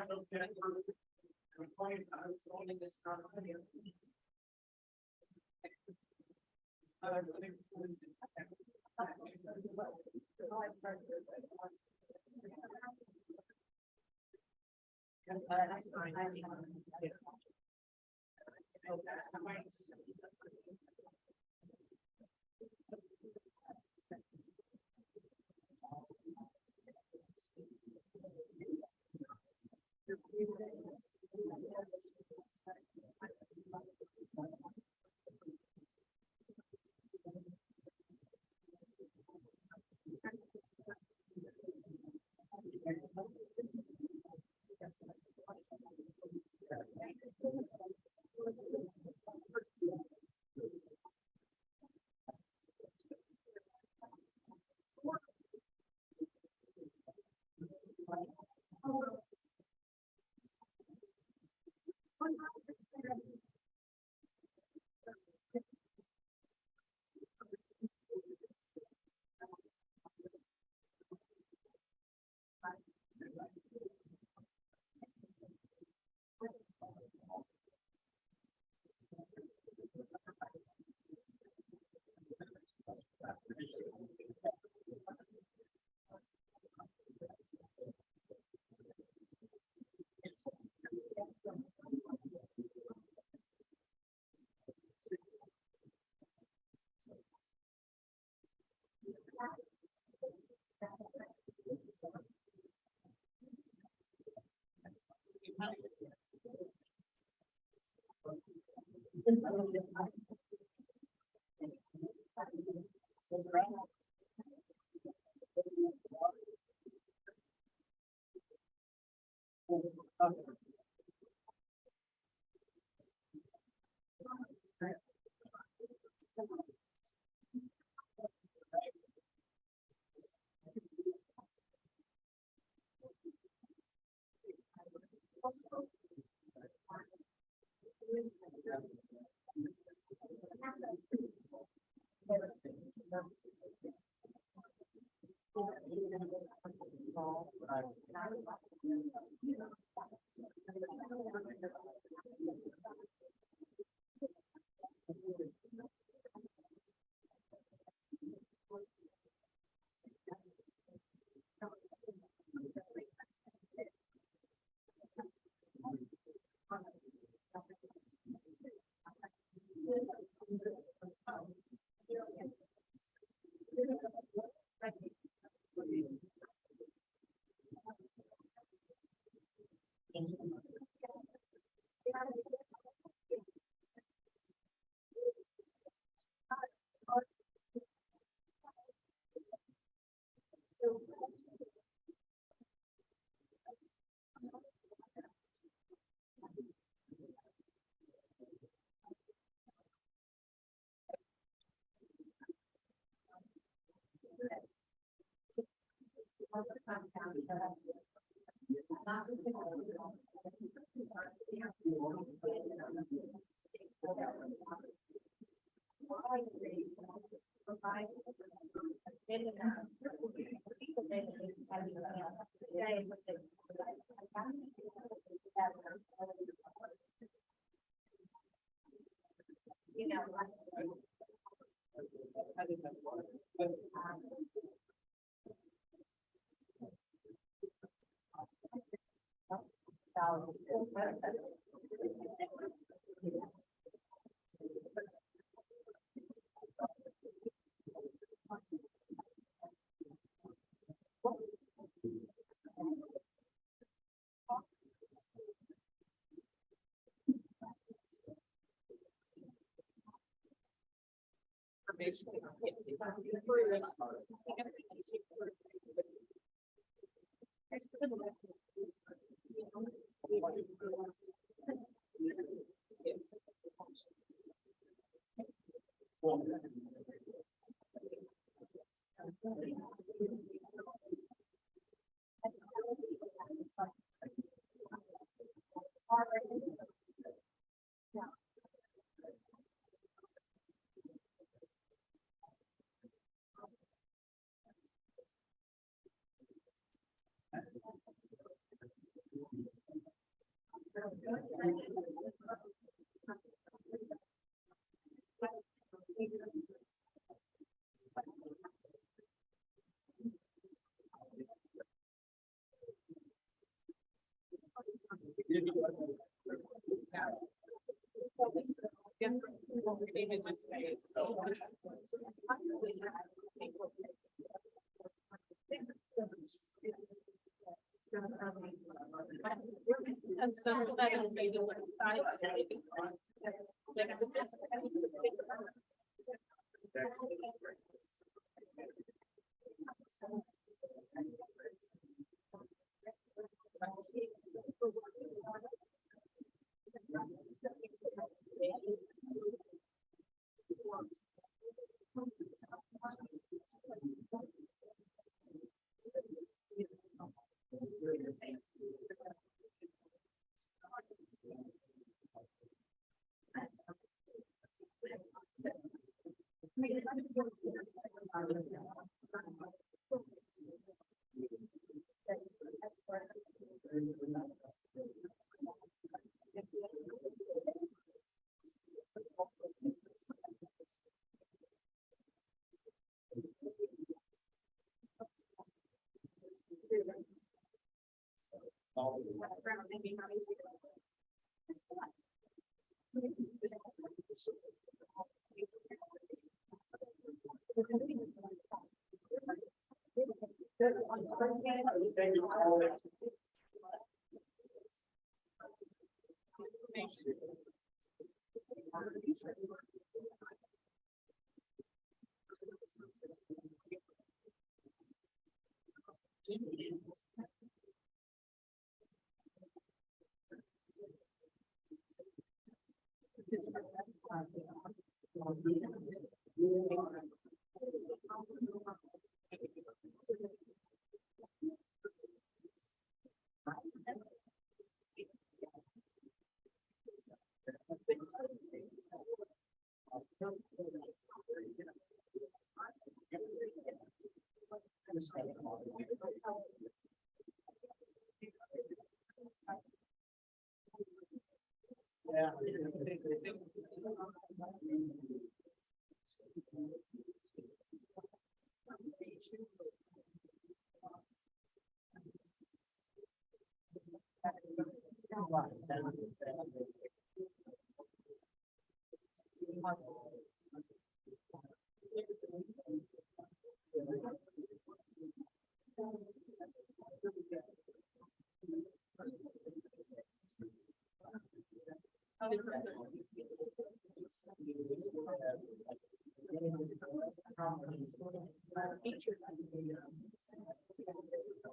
And so that will be the side.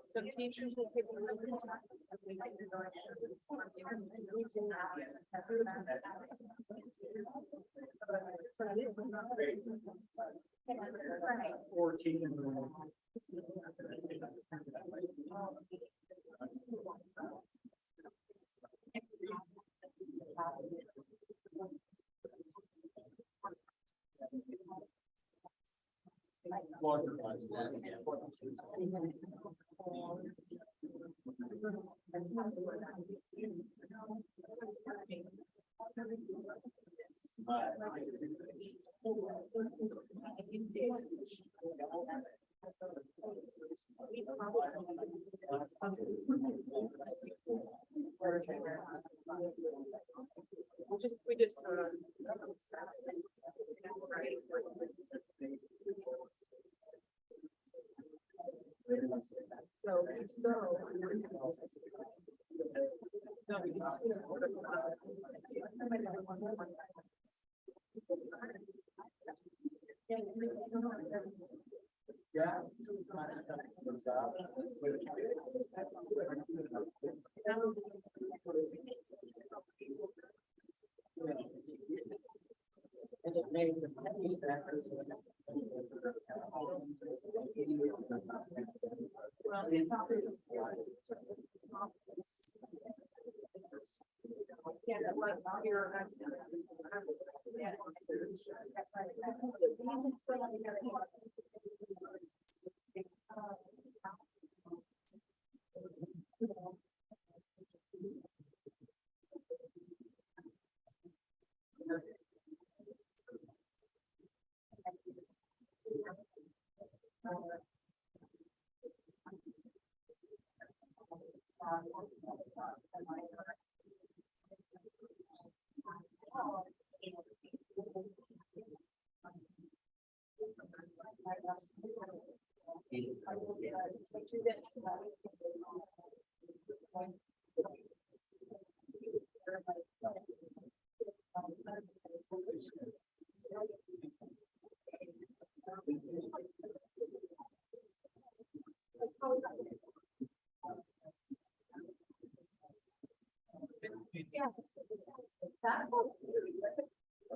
Some teachers will take a little bit of time as we make the we just, so,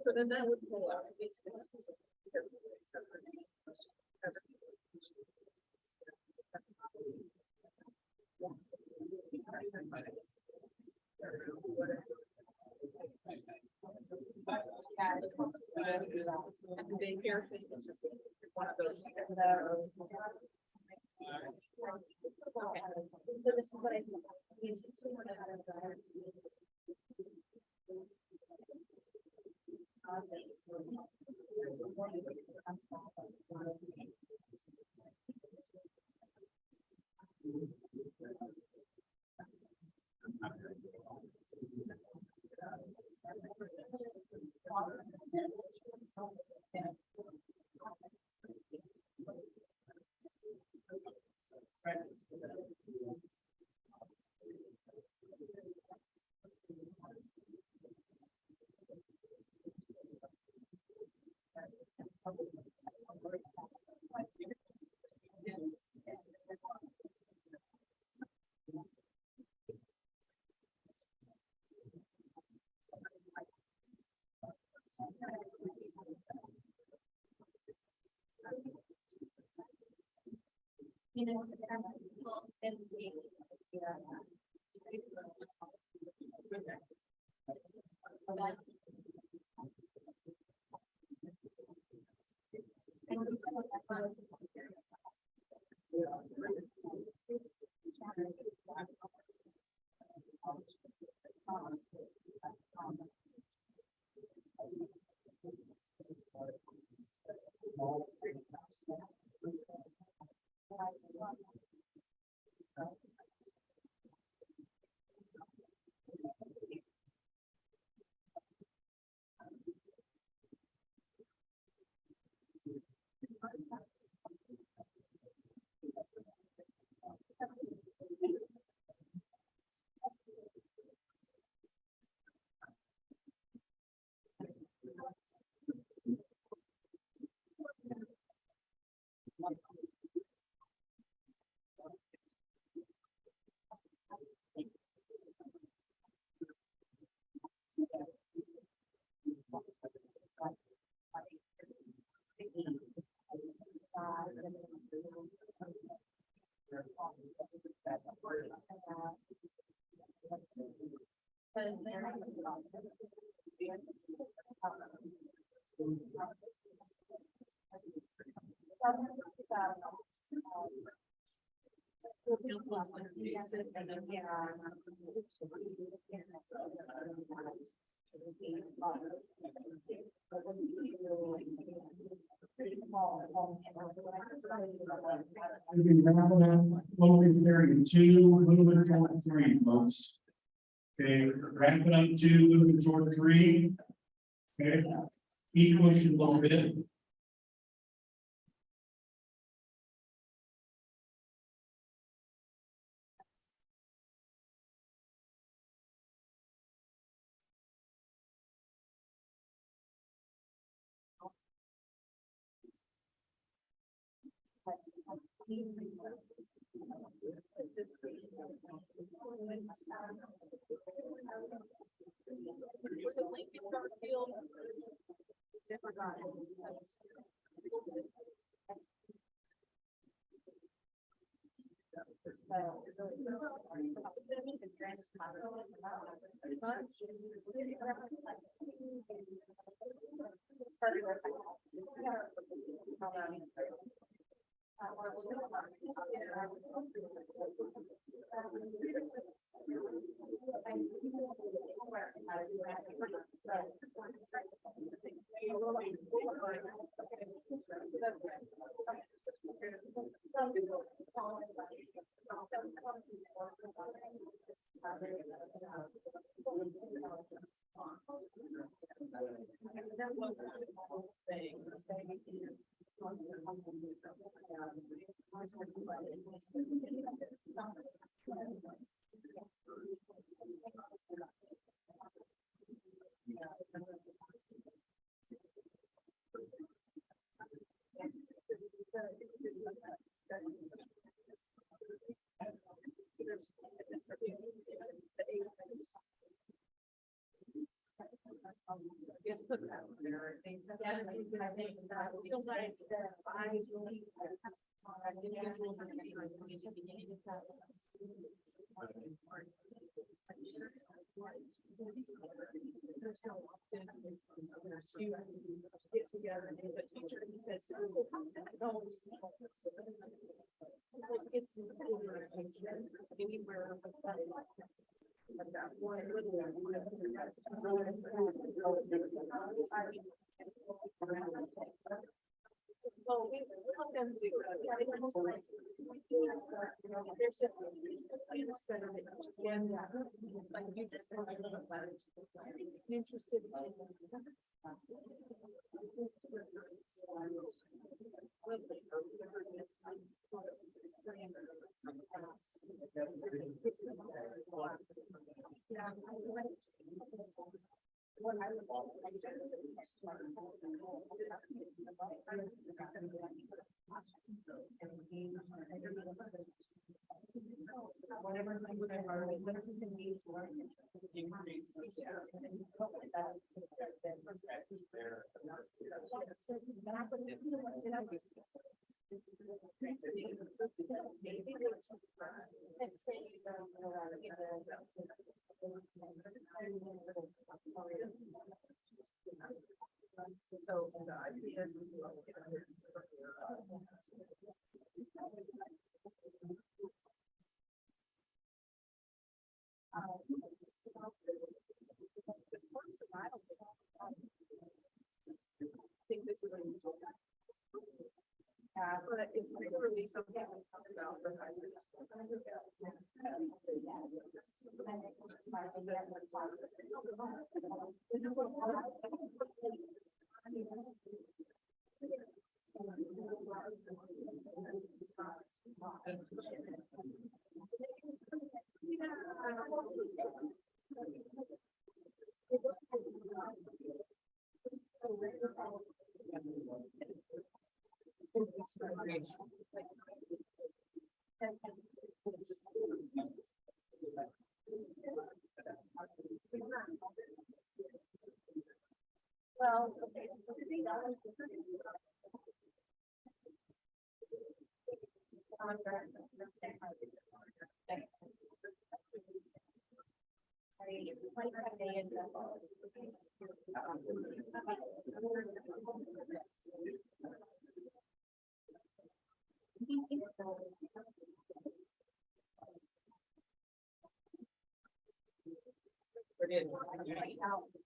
so then that would pull out these things. And the daycare thing is just one of those. Okay. So this is what I. Moving around that, moving there in two, moving toward three, folks. Okay, wrapping up two, moving toward three. Okay, keep pushing a little bit. Just put that there, I think. Yeah, I think that feels like I believe that individuals are going to so often get together and the teacher he says, it's anywhere about one well, we help them do it. There's just like you just send a little letters. Interested Whatever, whatever, this is gonna be for increase. So the idea is. I think this is unusual. But it's really something we talk about for well, okay.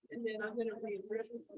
And then I'm gonna readdress this.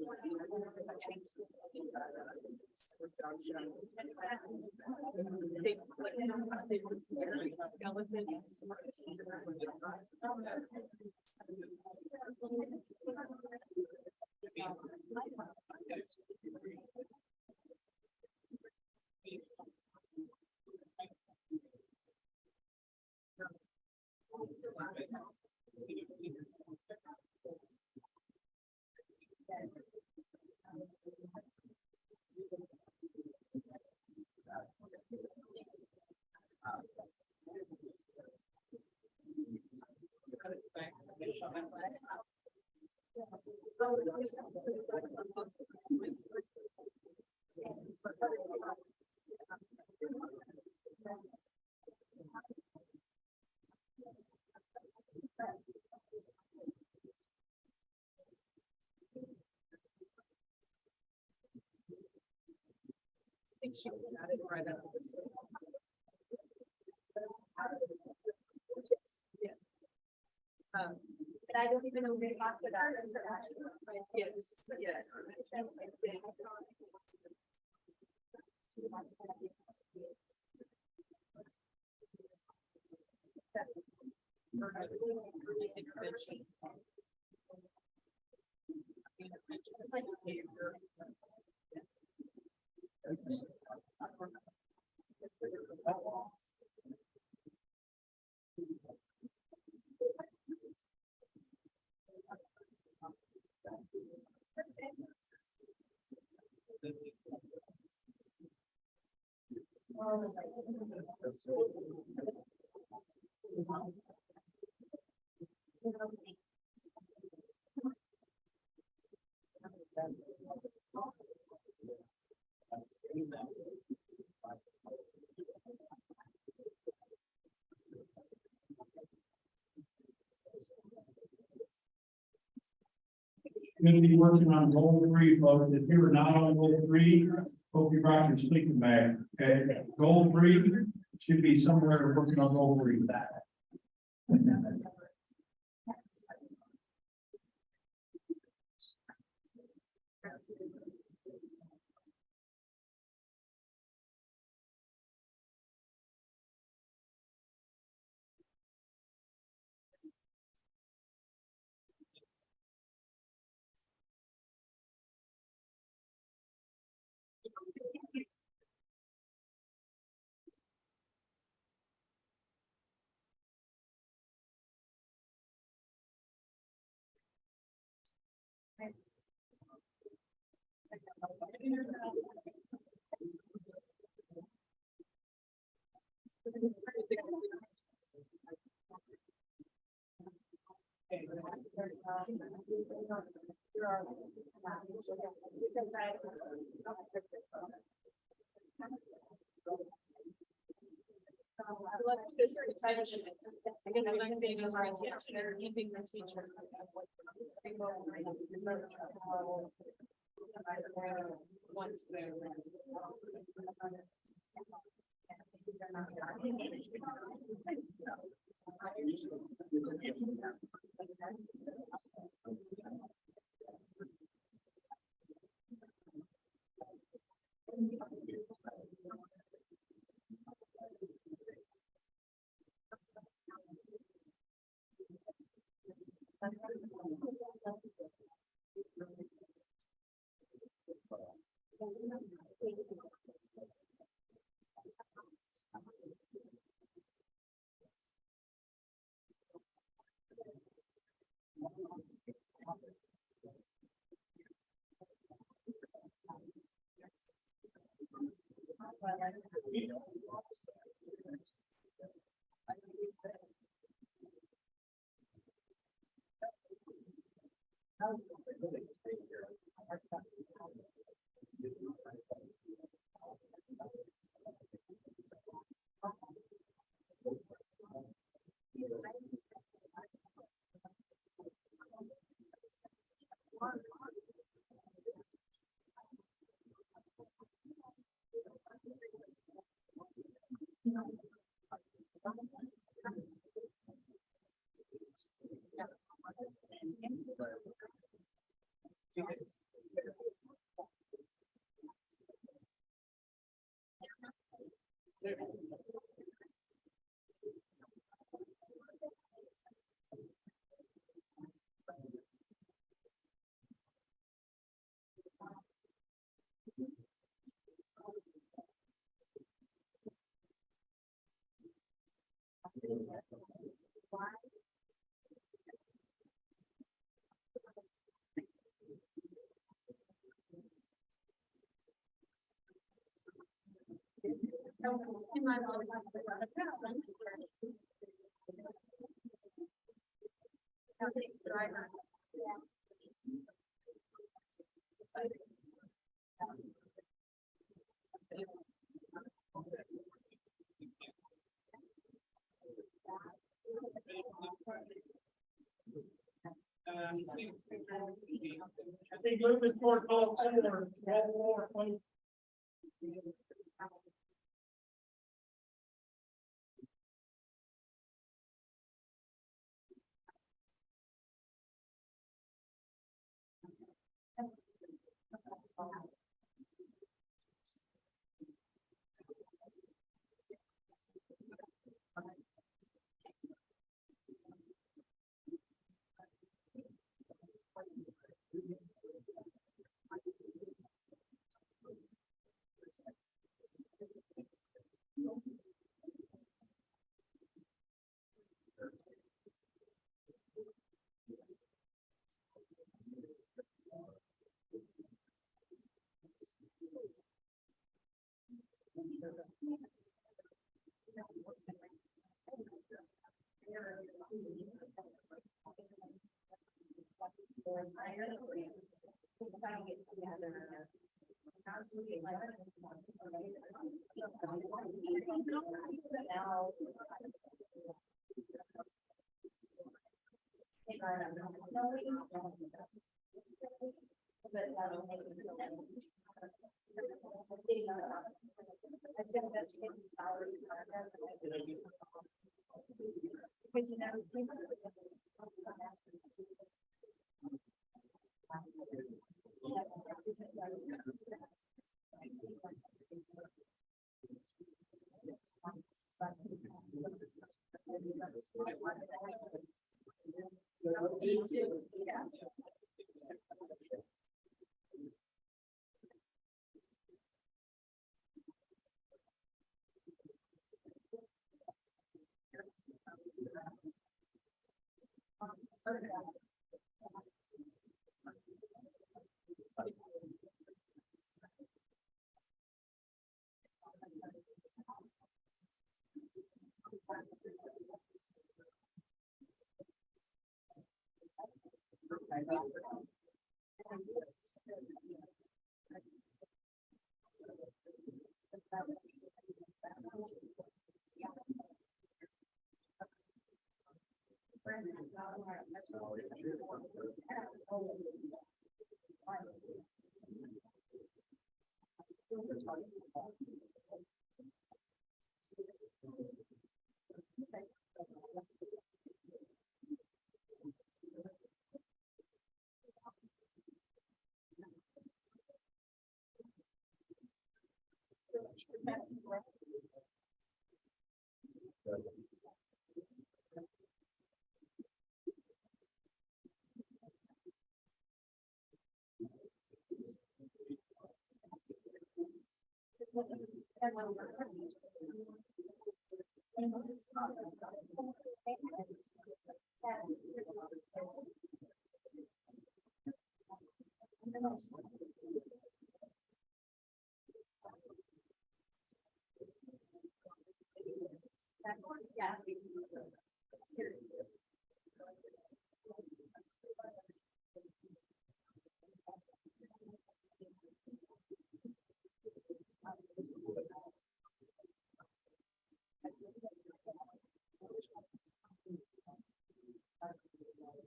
I think she got it right after this. Yes. But I don't even know who they talked about. Yes, yes. Intervention. Going to be working on goal 3, folks. If you were not on goal 3, hope you brought your sleeping bag. Okay, goal 3 should be somewhere working on goal 3. I guess what I'm saying is orientation or keeping the teacher. I think moving toward goal four,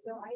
So I.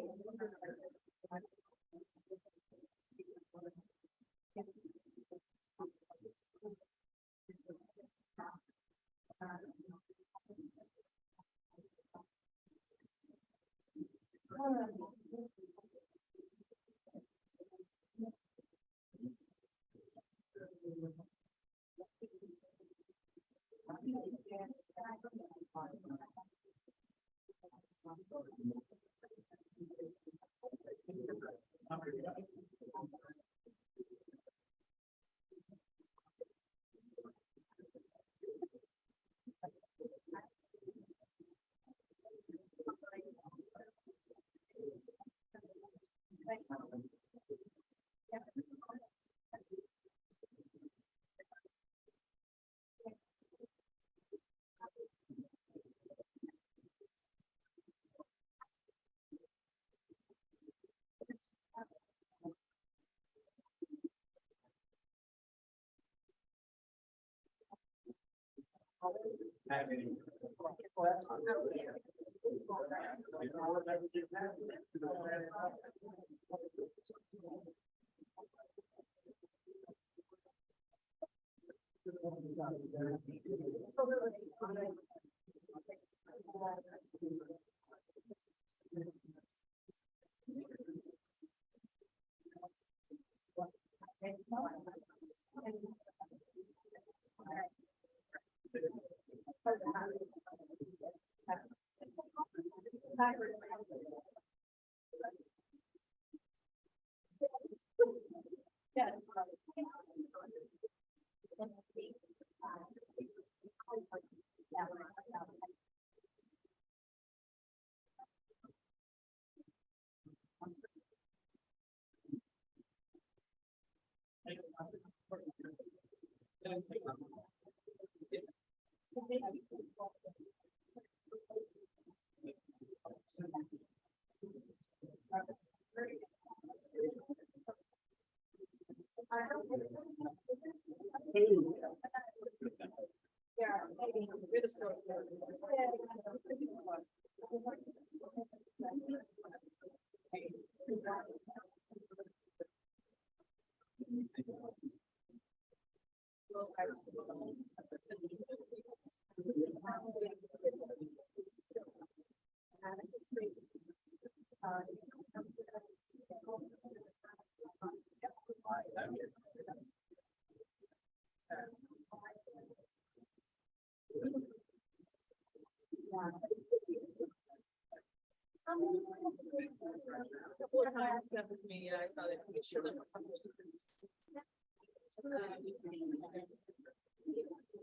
Couple of times that was me, I thought it would show them.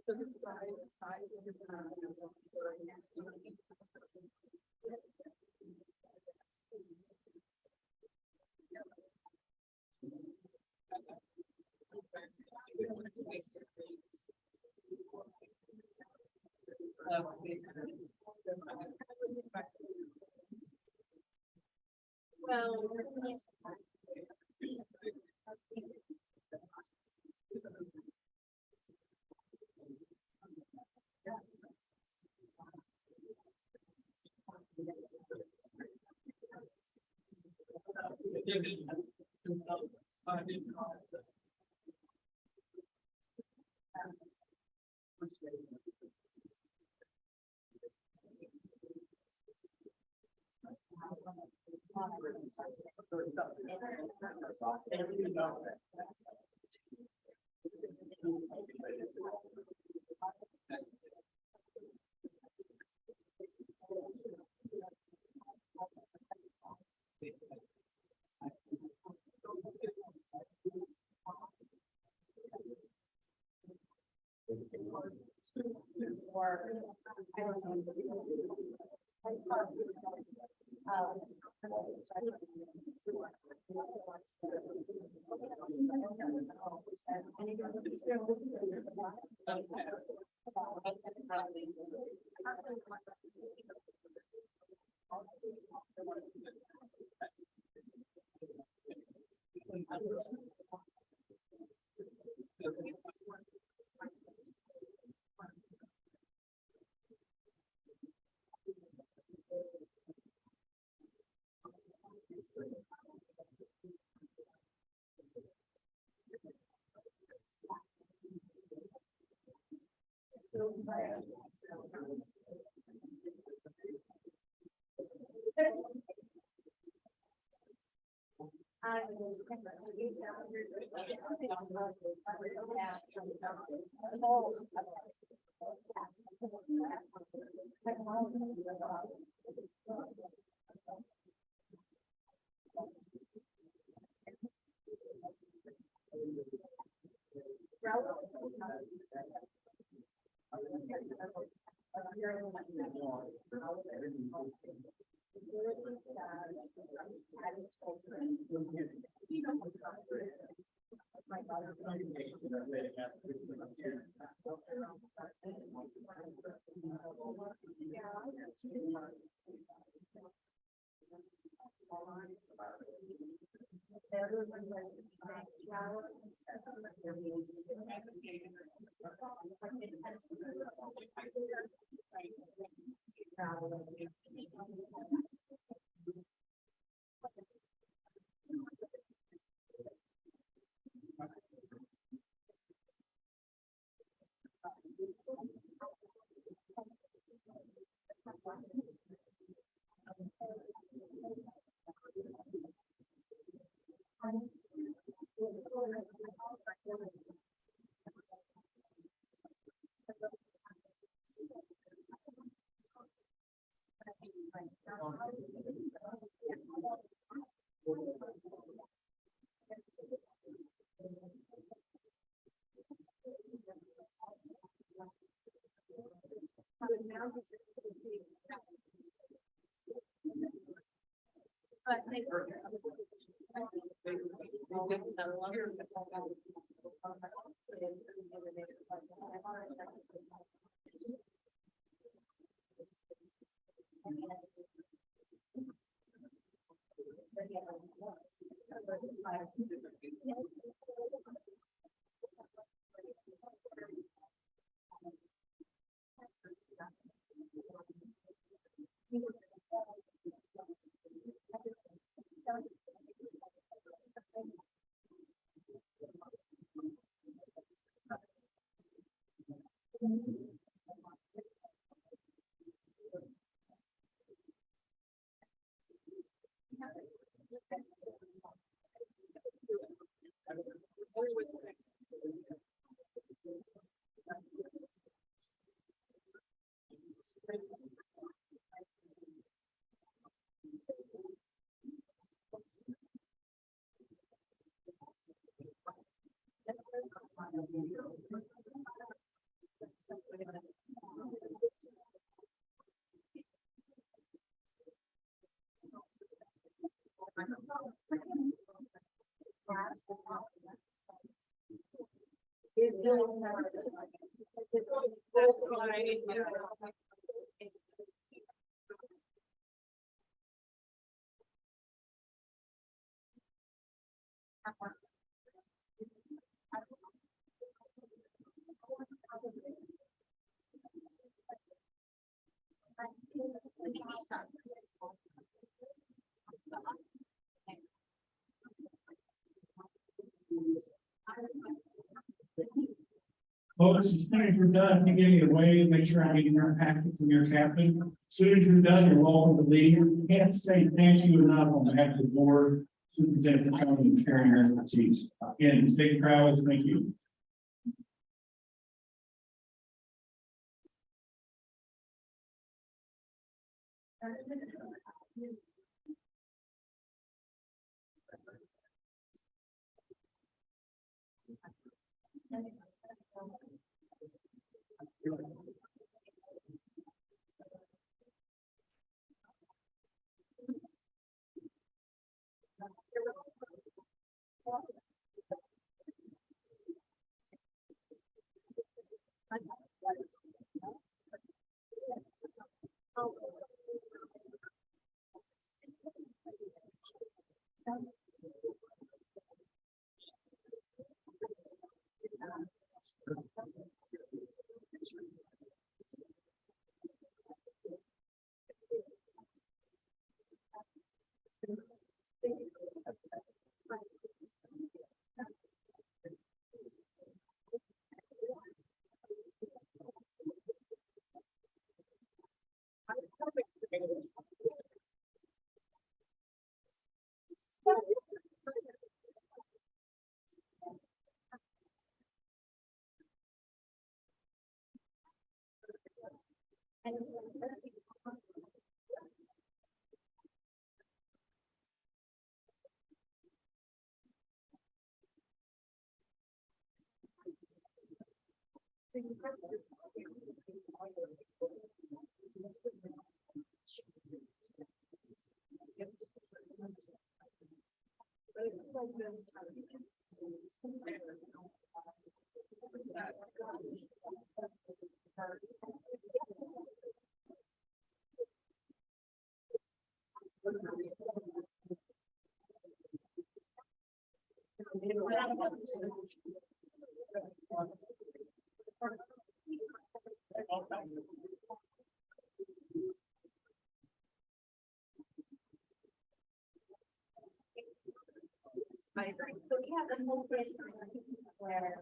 So the size of the. Well. Folks, as soon as you're done, you give me a wave, make sure I'm getting your packet from your captain. As soon as you're done, you're welcome to leave. Can't say thank you enough on behalf of the board, Superintendent County, and sharing your expertise. Again, state crowds, thank you. I agree. So we have the whole thing where.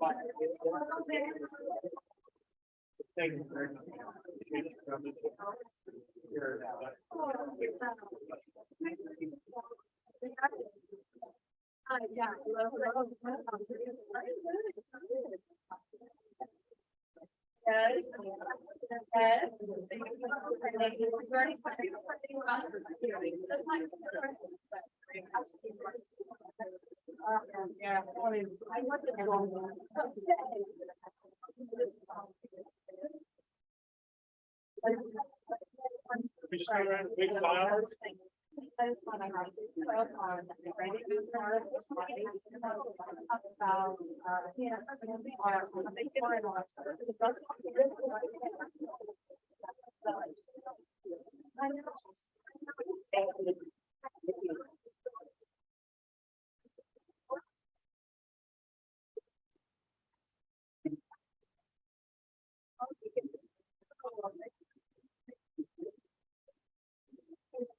Thank you very much. Yeah. Yes. Yeah, I mean, I want to go. We just got around a big file. I just want to have this on the writing part of the body, about, yeah.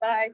Bye.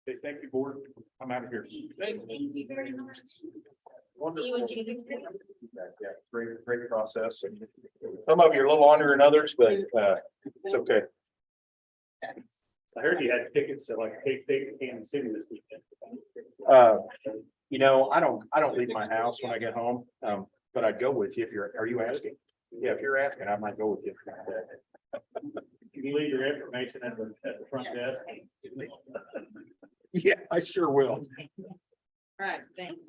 Okay, thank you, board. I'm out of here. Thank you very much. See you Wonderful. in January. Yeah, great process. And some of you are a little longer than others, but it's okay. I heard you had tickets to like take Kansas City this weekend. You know, I don't leave my house when I get home, but I'd go with you if are you asking? Yeah, if you're asking, I might go with you. You can leave your information at the front desk. Yeah, I sure will. Right, thanks.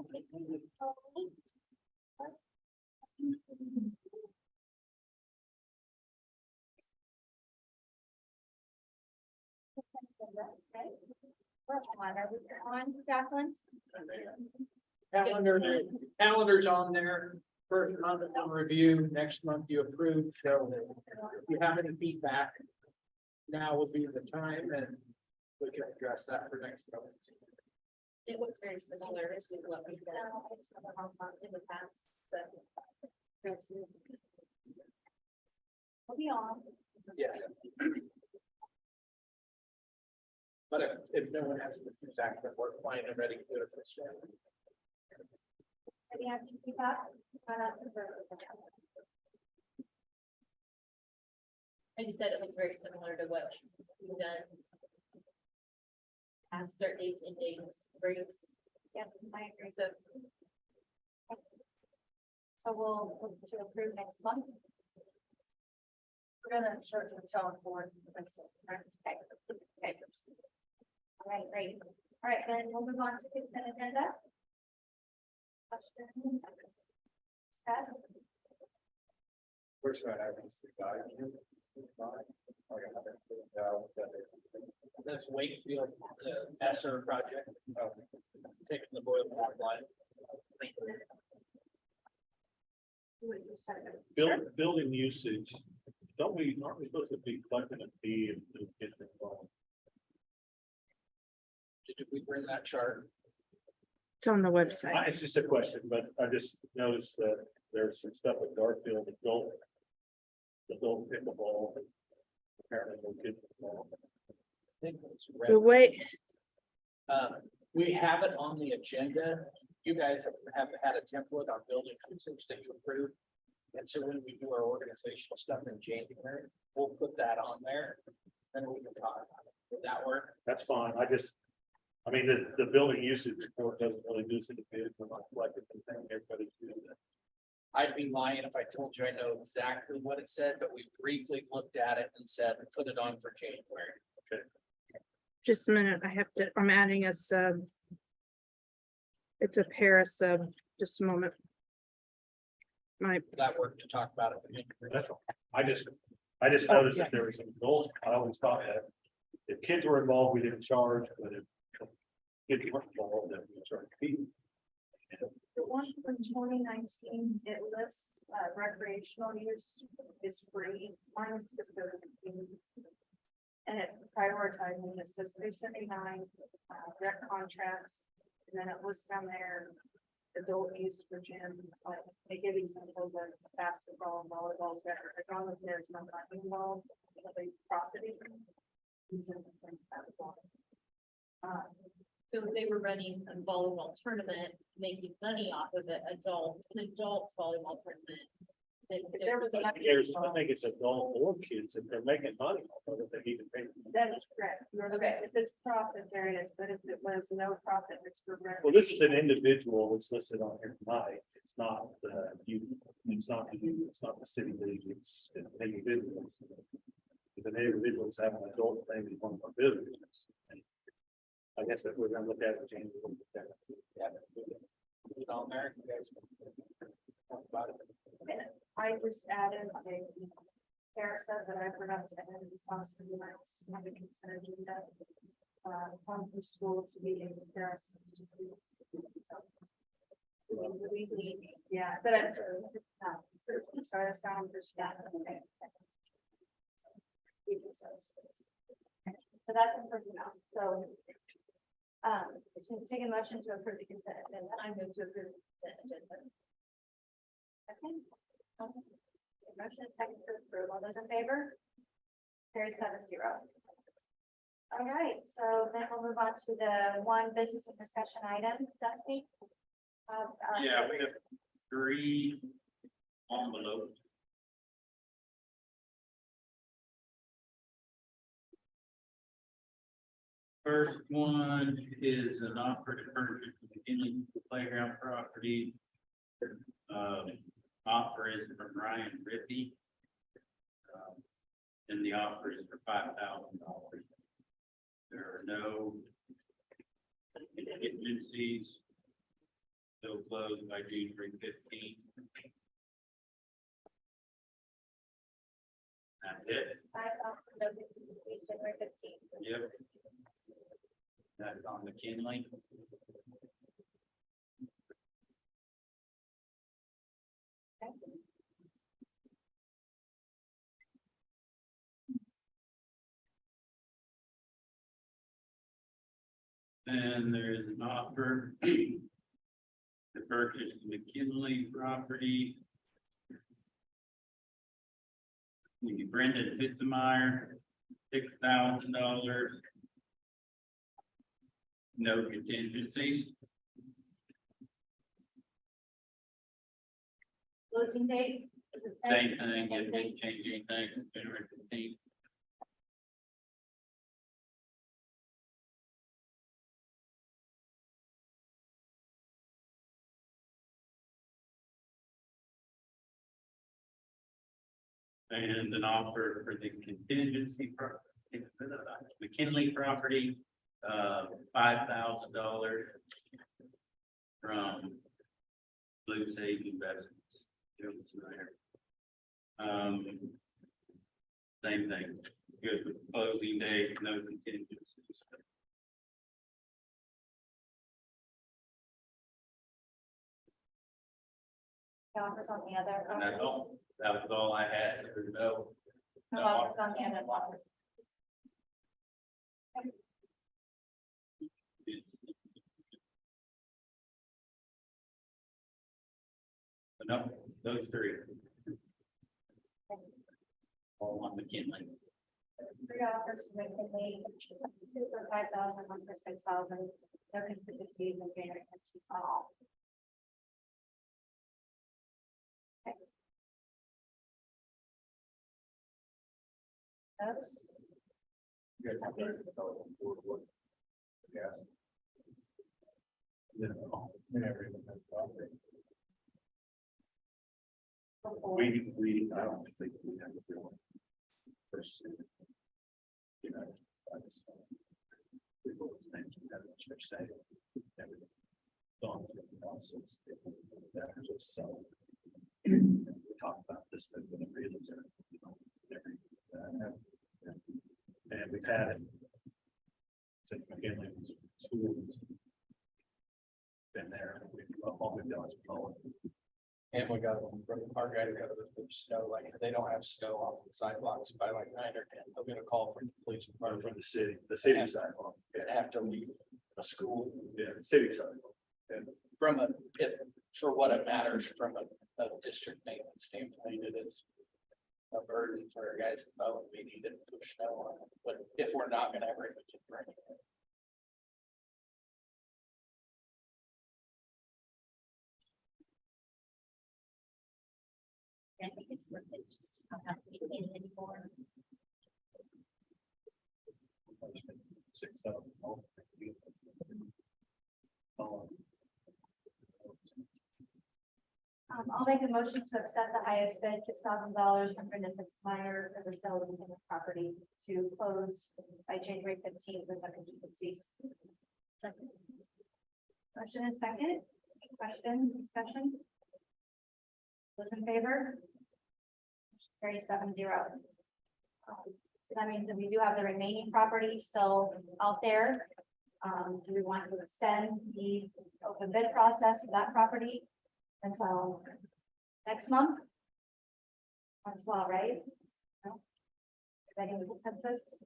On, Jacqueline? Calendar's on there, first month in review, next month you approve, so if you have any feedback. Now would be the time and we can address that for next month. It looks very similar to what we've done in the past, so. We'll be on. Yes. But if no one has any feedback, then we're fine and ready to do it this year. Maybe I can keep up. I just said it looks very similar to what we've done. Past start dates, end dates, breaks. Yeah, I agree. So we'll look to approve next month. We're gonna short to the telephone. Okay. Okay. All right, great. All right, then we'll move on to consent agenda. Questions? Discuss? First, I have this guy. This Wakefield, ESSER project, taking the boiler line. Building usage, aren't we supposed to be collecting a fee and get involved? Did we bring that chart? It's on the website. It's just a question, but I just noticed that there's some stuff at Garfield, adult pickleball. Apparently no kids involved. I think it's The way, we have it on the agenda. You guys have had a template on building usage that you approved. And so when we do our organizational stuff in January, we'll put that on there. Then we can talk about it. Would that work? That's fine. I mean, the building usage report doesn't really do some good. We're not collecting anything. Everybody's doing that. I'd be lying if I told you I know exactly what it said, but we briefly looked at it and said, put it on for January. Okay. just a minute, I'm adding a sub. It's a para sub, just a moment. That work to talk about it. That's all. I just noticed that there was some goals. I always thought that if kids were involved, we didn't charge, but if kids weren't involved, then we charged fee. The one from 2019, it lists recreational use is free, mine is just the. And it prioritizing, it says 379 rec contracts, and then it lists down there adult use for gym, like they give examples of basketball, volleyball, whatever, as long as there's no money involved, nobody's profiting. So if they were running a volleyball tournament, making money off of it, an adult volleyball tournament. Then There was I think it's adult or kids, if they're making money off of it, they need to pay. That is correct. Okay. If it's profit, there it is, but if it was no profit, it's for rent. Well, this is an individual that's listed on here tonight. It's not it's not the city league, it's an individual. If an individual's having an adult thing, is one of our businesses. I guess that we're gonna look at it, James. We'll look at it. Yeah. Put it on there, you guys can talk about it. I just added a carousel that I forgot to add in response to the next, my consent agenda. Home from school to be in comparison to. Yeah, but I'm sorry, that's not for staff. So that's important now, so. Take a motion to approve the consent agenda. I'm going to approve the consent agenda. Okay. Motion is second to approve. All those in favor? Carries 7-0. All right, so then we'll move on to the one business and discussion item, Dusty. Yeah, we have 3 envelopes. First one is an offer to purchase the McKinley playground property. Offer is from Ryan Rippey. And the offer is for $5,000. There are no contingencies. They'll close by January 15th. That's it. 5,000 notices, January 15th. Yep. That's on McKinley. And there is an offer to purchase McKinley property. Brendan Fitzmeyer, $6,000. No contingencies. Closing date? Is it set? Same thing, if they change anything, January 15th. And an offer for the contingency for McKinley property, $5,000 from Blue Sage Investments. Jones Snyder. Same thing, good with closing date, no contingencies. The offers on the other. And that's all, that was all I had, so there's no. No no offers on the other offers. No, those 3. All on McKinley. 3 offers for McKinley, 2 for 5,000, 1 for 6,000. No contingencies in January 15th. All. Okay. Those. You guys have to tell them what. Yes. Whenever you have property. We, I don't think we have to feel first. You know, I just. People, things we have a church say. Everything. Don't nonsense. That just so. We talk about this thing when it really is. And we've had it. Since McKinley was schools. Been there, all we've done is follow. And we got, our guys got to snow, like, if they don't have snow off the sidewalks by like 9 or 10, they'll get a call from the police From department. the city sidewalk. They have to leave a school Yeah, city sidewalk. And from for what it matters from a district maintenance standpoint, it is a burden for our guys to mow, and we need to push snow on it, but if we're not gonna ever even bring it. I think it's worth it just to not have to maintain it anymore. 6,000. I'll make a motion to accept the highest bid, $6,000 from Brendan Fitzmeyer for the sale of the property to close by January 15th with no contingencies. Second. Motion is second. Question, discussion? Those in favor? Carry 7-0. So that means that we do have the remaining property still out there. Do we want to extend the open bid process for that property until next month? As well, right? No? Everybody with consensus?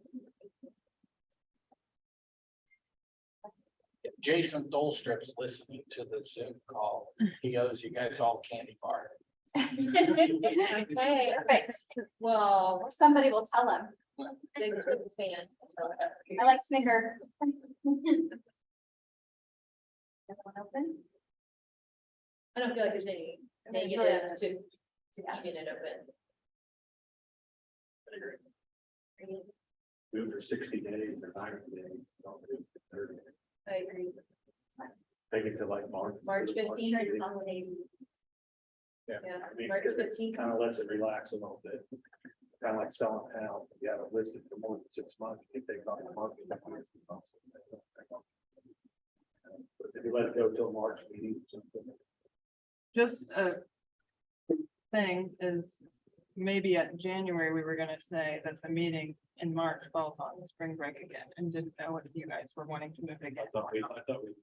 If Jason Dolstrip's listening to the Zoom call, he owes you guys all candy bar. Hey, perfect. Well, somebody will tell him. They would stand. I like Snicker. Everyone open? I don't feel like there's any I mean, it's negative really- to Yeah. keeping it open. Do it for 60 days or 90 days. Don't do it for 30 days. I agree. Take it to like March. March 15th. During holidays. Yeah, I mean, March because it 15th. kind of lets it relax a little bit. Kind of like selling a house. You have it listed for more than 6 months. You can take it off the market. But if you let it go till March meeting. Just a thing is, maybe at January, we were gonna say that the meeting in March falls on spring break again, and didn't know if you guys were wanting to move again. I thought we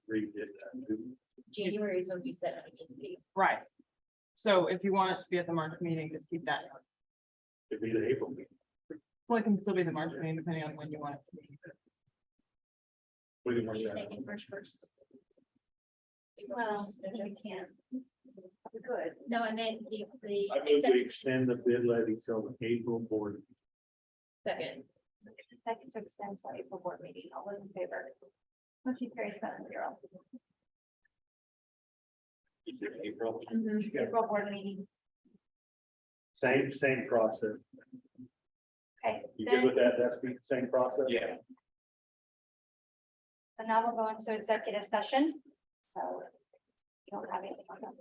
redid that. January is when we set it to be. Right. So if you want it to be at the March meeting, just keep that. It'd be the April meeting. Well, it can still be the March meeting, depending on when you want it to be. We can work He's that out. making first. Well, we can't. We could. No, and then the I move we extend the bid levy till the April board. second. Second to extend to April board meeting. All those in favor? Motion carries 7-0. April. April board meeting. Same process. Okay. You good Then, with that? That's the same process? Yeah. so now we'll go into executive session. So you don't have anything on that.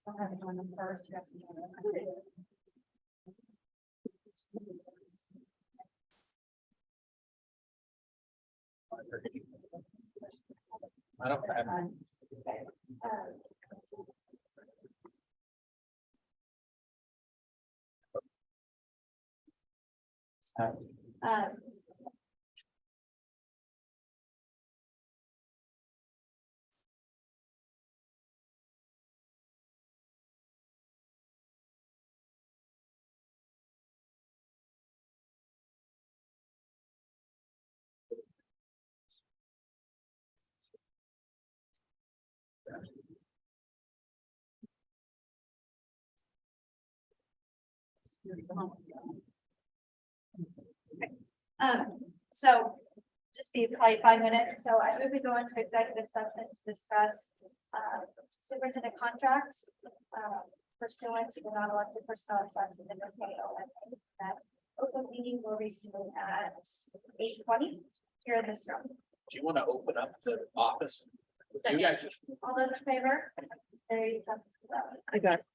Don't have anyone on first. You have some on the- I don't have. Okay. Um, so just be probably 5 minutes. So I move we go into executive session to discuss superintendent contracts pursuant to the non-elected personnel exception in the KO. That open meeting will resume at 8:20 here in this room. Do you want to open up the office? You Second. guys just All those in favor? There you go. I got it.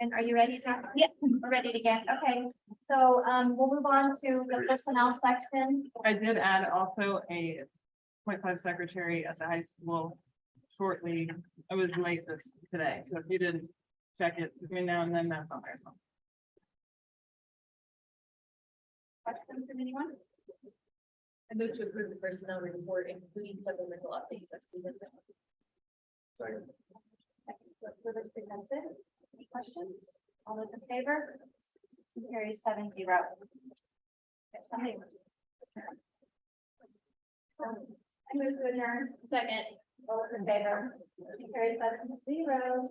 And are you ready to? Yeah, we're ready to get, okay. So, we'll move on to the personnel section. I did add also a 0.5 secretary at the high school shortly. I was late today, so if you didn't check it between now and then, that's on there. So Questions from anyone? I move to approve the personnel report, including supplemental updates as presented. What was presented? Any questions? All those in favor? Carries 7-0. Somebody. I move to adjourn. Second. All those in favor? Carries 7-0.